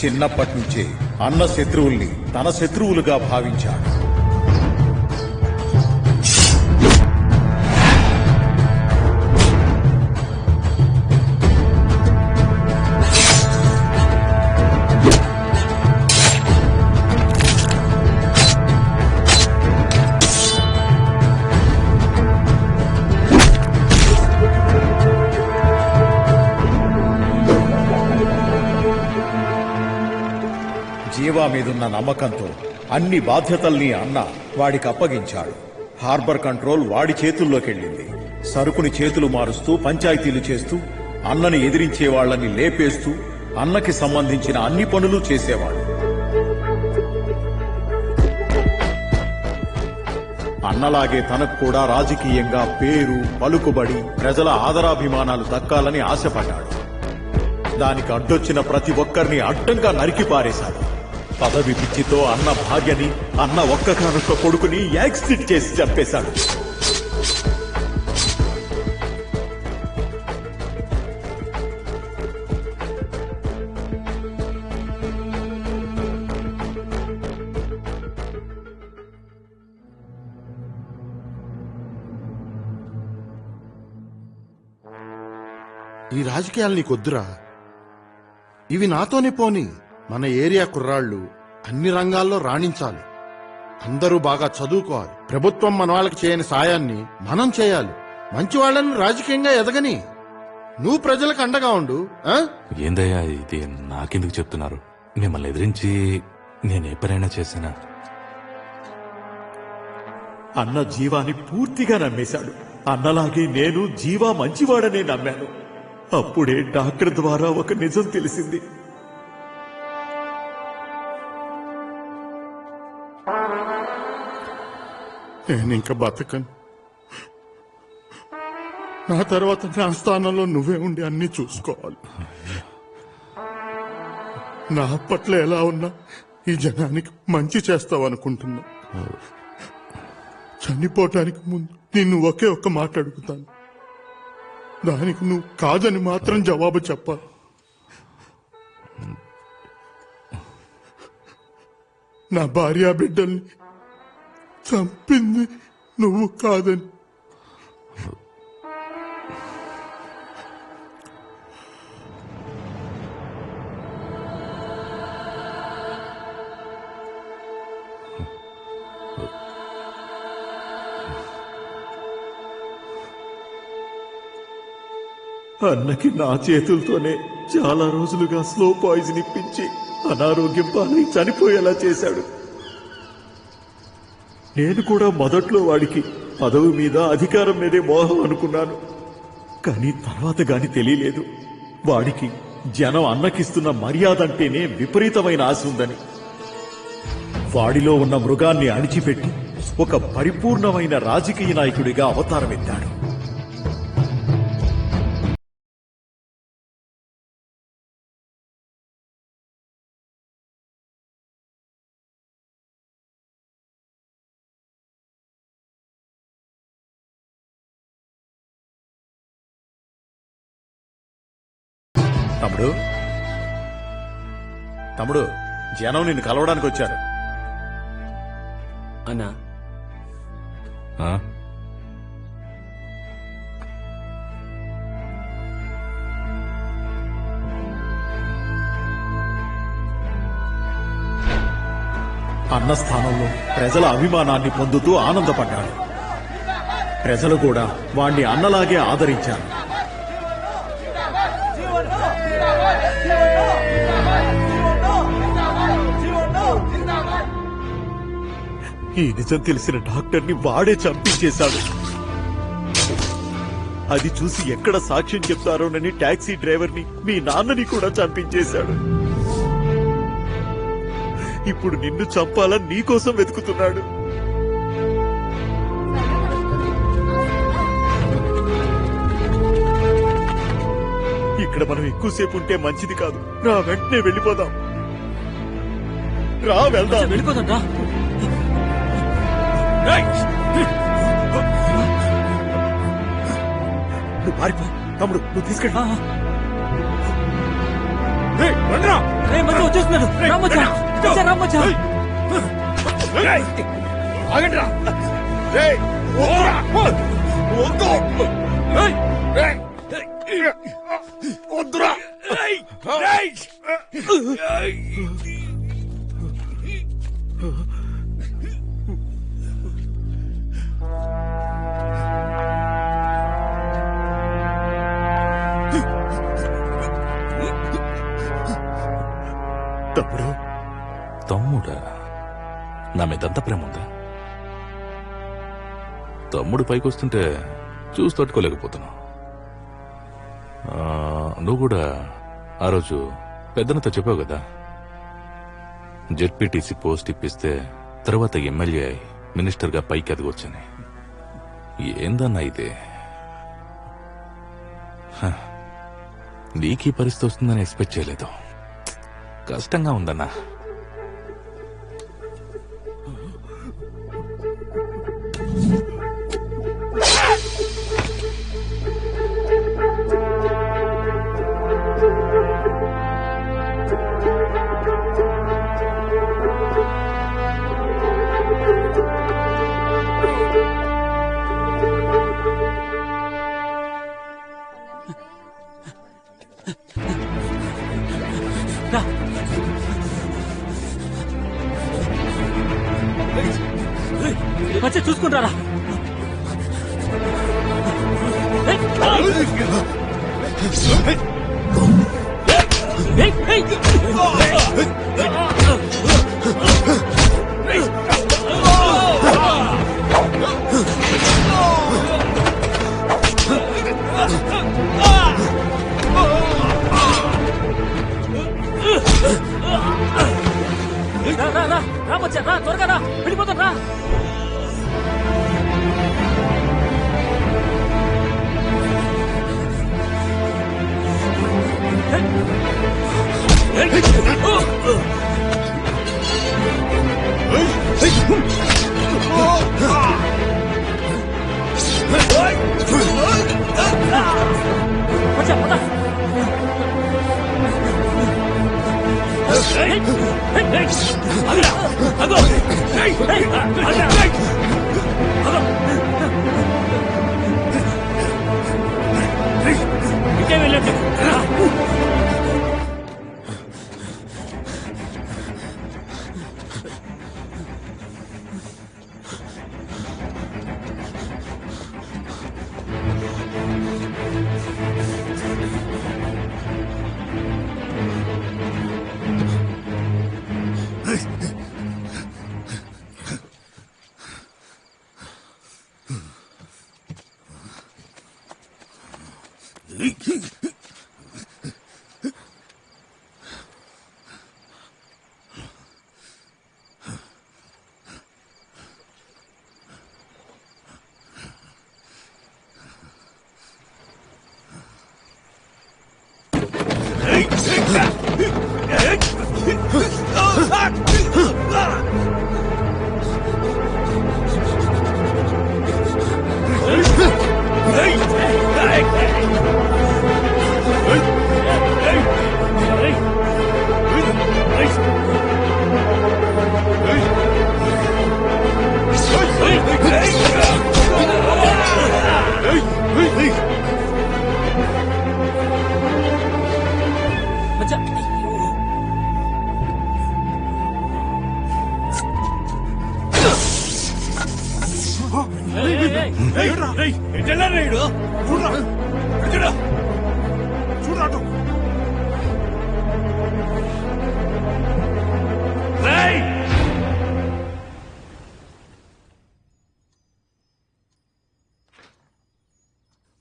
చిన్నప్పటి నుంచే అన్న శత్రువుల్ని తన శత్రువులుగా భావించాడు. జీవా మీదున్న నమ్మకంతో అన్ని బాధ్యతల్ని అన్న వాడికి అప్పగించాడు. హార్బర్ కంట్రోల్ వాడి చేతుల్లోకెళ్ళింది. సరుకుని చేతులు మారుస్తూ పంచాయతీలు చేస్తూ అన్నని ఎదిరించే వాళ్లని లేపేస్తూ అన్నకి సంబంధించిన అన్ని పనులు చేసేవాడు. అన్నలాగే తనకు కూడా రాజకీయంగా పేరు, పలుకుబడి, ప్రజల ఆదరాభిమానాలు దక్కాలని ఆశపడ్డాడు. దానికి అడ్డొచ్చిన ప్రతి ఒక్కరిని అడ్డంగా నరికి పారేశాడు. పదవి పిచ్చితో అన్న భార్యని, అన్న ఒక్కగానొక్క కొడుకుని యాక్సిడెంట్ చేసి చంపేశాడు. ఈ రాజకీయాలు నీకొద్దురా. ఇవి నాతోనే పోని. మన ఏరియా కుర్రాళ్ళు అన్ని రంగాల్లో రాణించాలి. అందరూ బాగా చదువుకోవాలి. ప్రభుత్వం మన వాళ్ళకి చేయని సాయాన్ని మనం చేయాలి. మంచి వాళ్ళని రాజకీయంగా ఎదగని. నువ్వు ప్రజలకు అండగా ఉండు. ఏందయ్యా ఇది? నాకెందుకు చెప్తున్నారు? మిమ్మల్ని ఎదిరించి నేను ఏ పనైనా చేసినా. అన్న జీవాని పూర్తిగా నమ్మేశాడు. అన్నలాగే నేను జీవా మంచివాడనే నమ్మాను. అప్పుడే డాక్టర్ ద్వారా ఒక నిజం తెలిసింది. నేనింక బతకను. నా తర్వాత నా స్థానంలో నువ్వే ఉండి అన్ని చూసుకోవాలి. నా పట్ల ఎలా ఉన్నా ఈ జనానికి మంచి చేస్తావనుకుంటున్నా. చనిపోవటానికి ముందు నిన్ను ఒకే ఒక్క మాట అడుగుతాను. దానికి నువ్వు కాదని మాత్రం జవాబు చెప్పాలి. నా భార్యా బిడ్డల్ని చంపింది నువ్వు కాదని. అన్నకి నా చేతులతోనే చాలా రోజులుగా స్లో పాయిజన్ ఇప్పించి అనారోగ్యం పాలై చనిపోయేలా చేశాడు. నేను కూడా మొదట్లో వాడికి పదవి మీద అధికారం మీదే మోహం అనుకున్నాను. కానీ తర్వాత గాని తెలియలేదు వాడికి జనం అన్నకిస్తున్న మర్యాద అంటేనే విపరీతమైన ఆశ ఉందని. వాడిలో ఉన్న మృగాన్ని అణిచిపెట్టి ఒక పరిపూర్ణమైన రాజకీయ నాయకుడిగా అవతారమెత్తాడు. తమ్ముడు తమ్ముడు జనం నిన్ను కలవడానికి వచ్చారు. అన్నా అన్న స్థానంలో ప్రజల అభిమానాన్ని పొందుతూ ఆనందపడ్డాడు. ప్రజలు కూడా వాణ్ణి అన్నలాగే ఆదరించారు. ఈ నిజం తెలిసిన డాక్టర్ని వాడే చంపించేశాడు. అది చూసి ఎక్కడ సాక్ష్యం చెప్తారోనని టాక్సీ డ్రైవర్ని మీ నాన్నని కూడా చంపించేశాడు. ఇప్పుడు నిన్ను చంపాలని నీకోసం వెతుకుతున్నాడు. ఇక్కడ మనం ఎక్కువసేపు ఉంటే మంచిది కాదు. రా, వెంటనే వెళ్ళిపోదాం. రా, వెళ్దాం. వెళ్ళిపోదాం రా. నువ్వు పారిపో తమ్ముడు, నువ్వు తీసుకెళ్ళి వచ్చేస్తున్నాడు. తమ్ముడు. తమ్ముడా? నా మీదంతా ప్రేమ ఉందా? తమ్ముడు పైకొస్తుంటే చూసి తట్టుకోలేకపోతున్నా. నువ్వు కూడా ఆ రోజు పెద్దనతో చెప్పావు కదా, జెడ్పీటీసీ పోస్ట్ ఇప్పిస్తే తర్వాత ఎమ్మెల్యే మినిస్టర్గా పైకి ఎదగొచ్చని. ఏందన్నా ఇదే? నీకీ పరిస్థితి వస్తుందని ఎక్స్పెక్ట్ చేయలేదు. కష్టంగా ఉందన్నా. రా. మధ్య చూసుకుంటారా రా మధ్య రా, త్వరగా రా, వెళ్ళిపోతాం రా. ఇంకే వెళ్ళండి.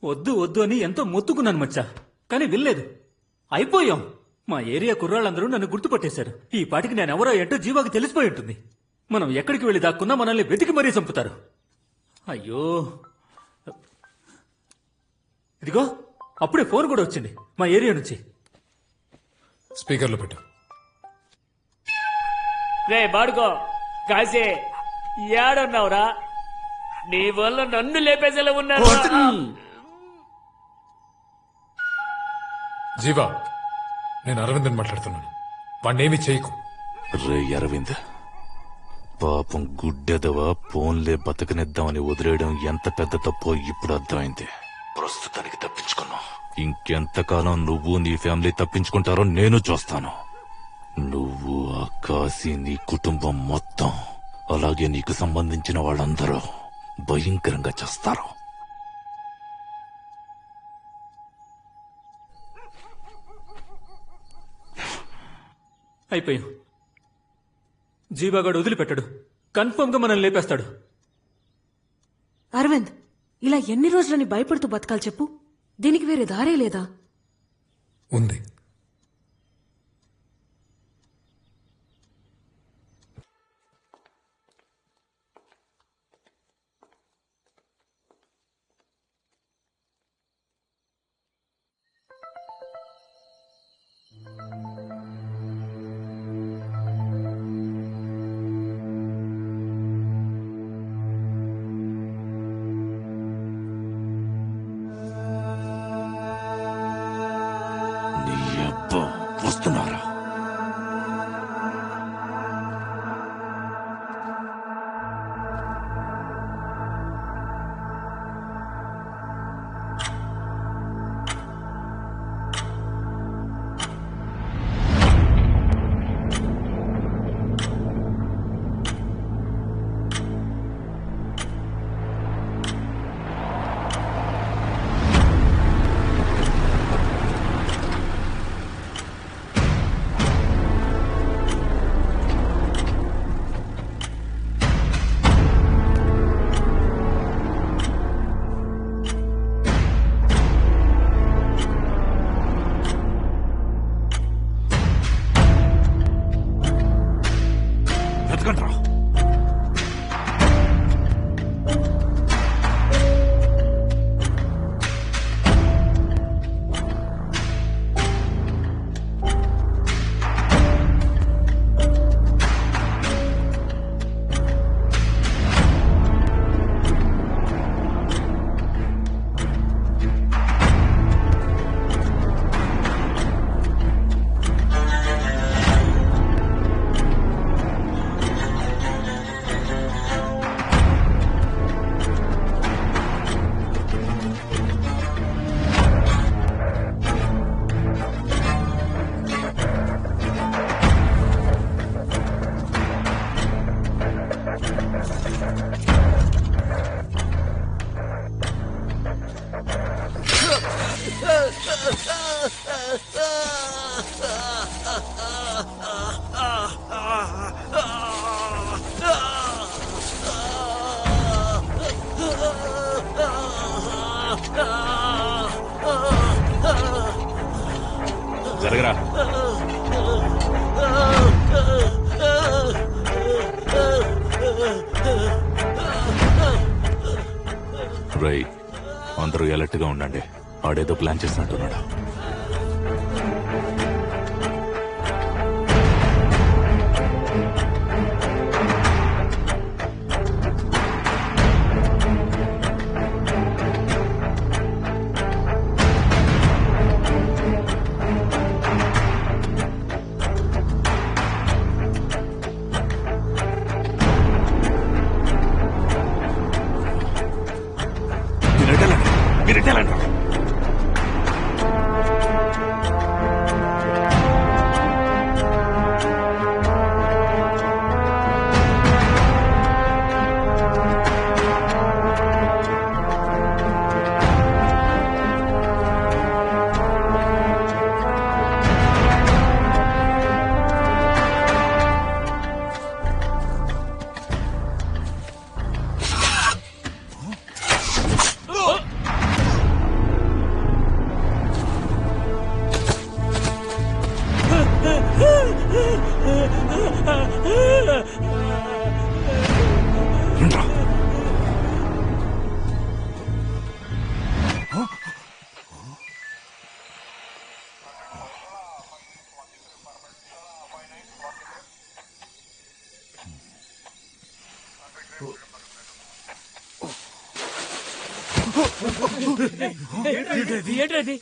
వద్దు వద్దు అని ఎంతో మొత్తుకున్నాను మచ్చా, కానీ వినలేదు. అయిపోయాం. మా ఏరియా కుర్రాళ్ళందరూ నన్ను గుర్తుపట్టేశారు. ఈ పాటికి నేనెవరో ఏంటో జీవాకి తెలిసిపోయి ఉంటుంది. మనం ఎక్కడికి వెళ్లి దాక్కున్నా మనల్ని వెతికి మరీ చంపుతారు. అయ్యో, ఇదిగో అప్పుడే ఫోన్ కూడా వచ్చింది మా ఏరియా నుంచి. స్పీకర్లో పెట్టు. రే బాడుకో, కాసే ఏడున్నావురా? నీ వల్ల నన్ను లేపేసేలా ఉన్నారు. జీవా, నేను అరవింద్ మాట్లాడుతున్నాను. వాణ్ణేమి చేయకు. రే అరవింద్, పాపం గుడ్డెదవా ఫోన్లే బతకనిద్దామని వదిలేయడం ఎంత పెద్ద తప్పో ఇప్పుడు అర్థమైంది. ప్రస్తుతానికి తప్పించుకున్నావు. ఇంకెంతకాలం నువ్వు నీ ఫ్యామిలీ తప్పించుకుంటారో నేను చూస్తాను. నువ్వు, ఆ కాశీ, నీ కుటుంబం మొత్తం, అలాగే నీకు సంబంధించిన వాళ్ళందరూ భయంకరంగా చేస్తారు. అయిపోయాం. జీవాగాడు వదిలిపెట్టాడు. కన్ఫర్మ్ గా మనల్ని లేపేస్తాడు. అరవింద్, ఇలా ఎన్ని రోజులని భయపడుతూ బతకాలి చెప్పు? దీనికి వేరే దారే లేదా? ఉంది. నీ జరగరా. రై, అందరూ అలర్ట్ గా ఉండండి. ఆడేదో ప్లాన్ చేసినట్టున్నాడు. మీరు ఎట్టాలంటారు? ఏంటది?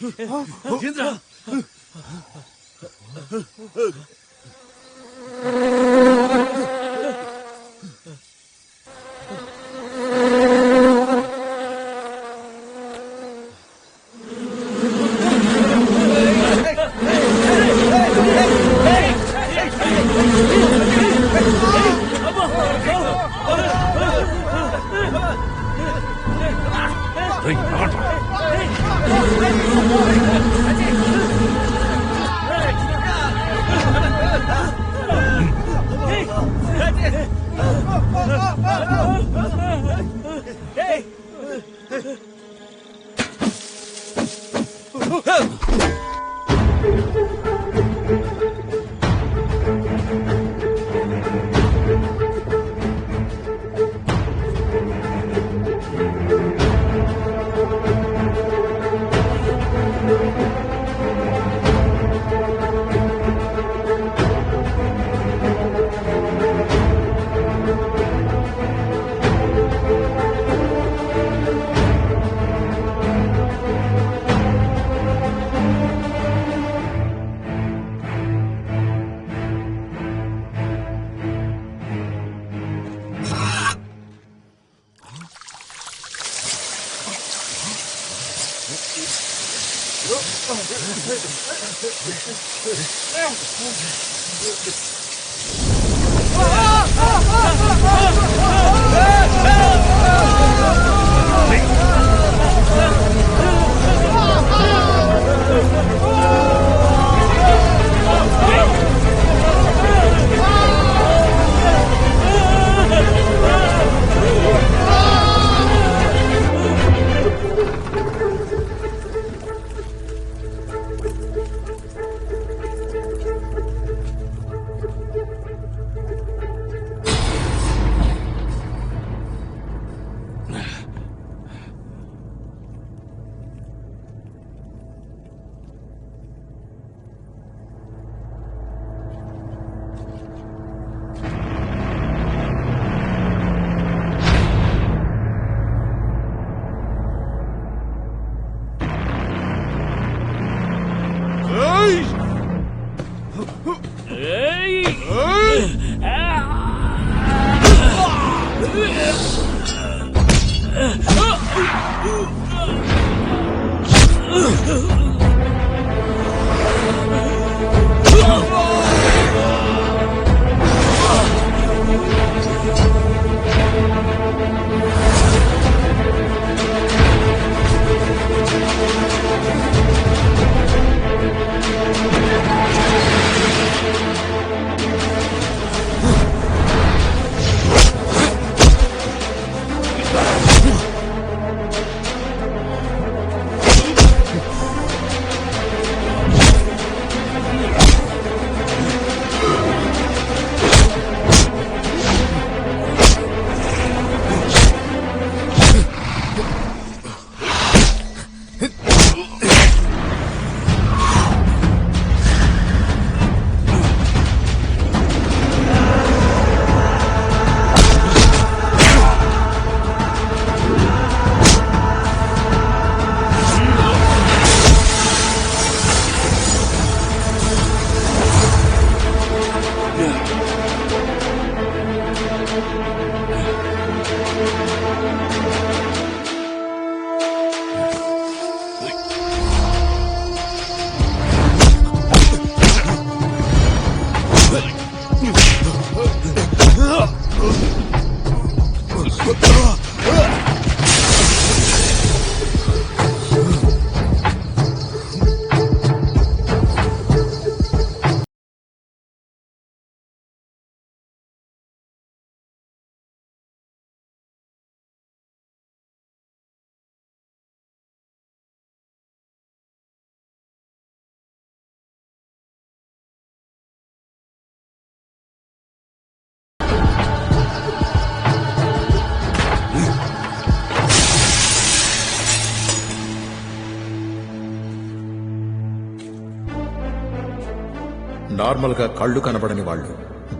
నార్మల్ గా కళ్ళు కనబడని వాళ్ళు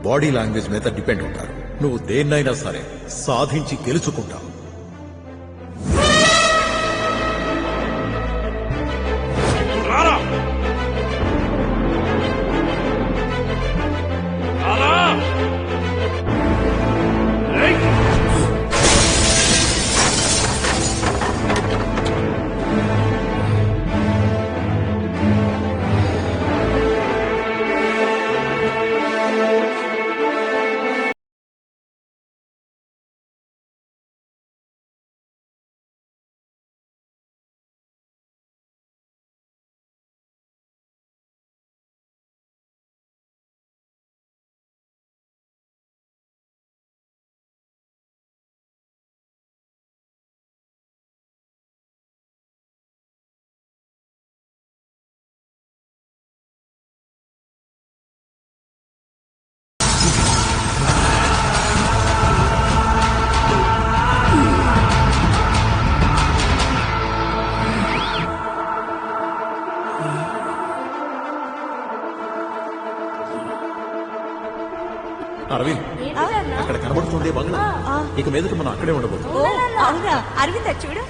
బాడీ లాంగ్వేజ్ మీద డిపెండ్ ఉంటారు. నువ్వు దేన్నైనా సరే సాధించి గెలుచుకుంటావు. అరవింద్, అక్కడ కనబడుతుంది బంగ్లా. ఇక మీదట మనం అక్కడే ఉండబోతున్నాం. అవునా అరవింద్ చూడు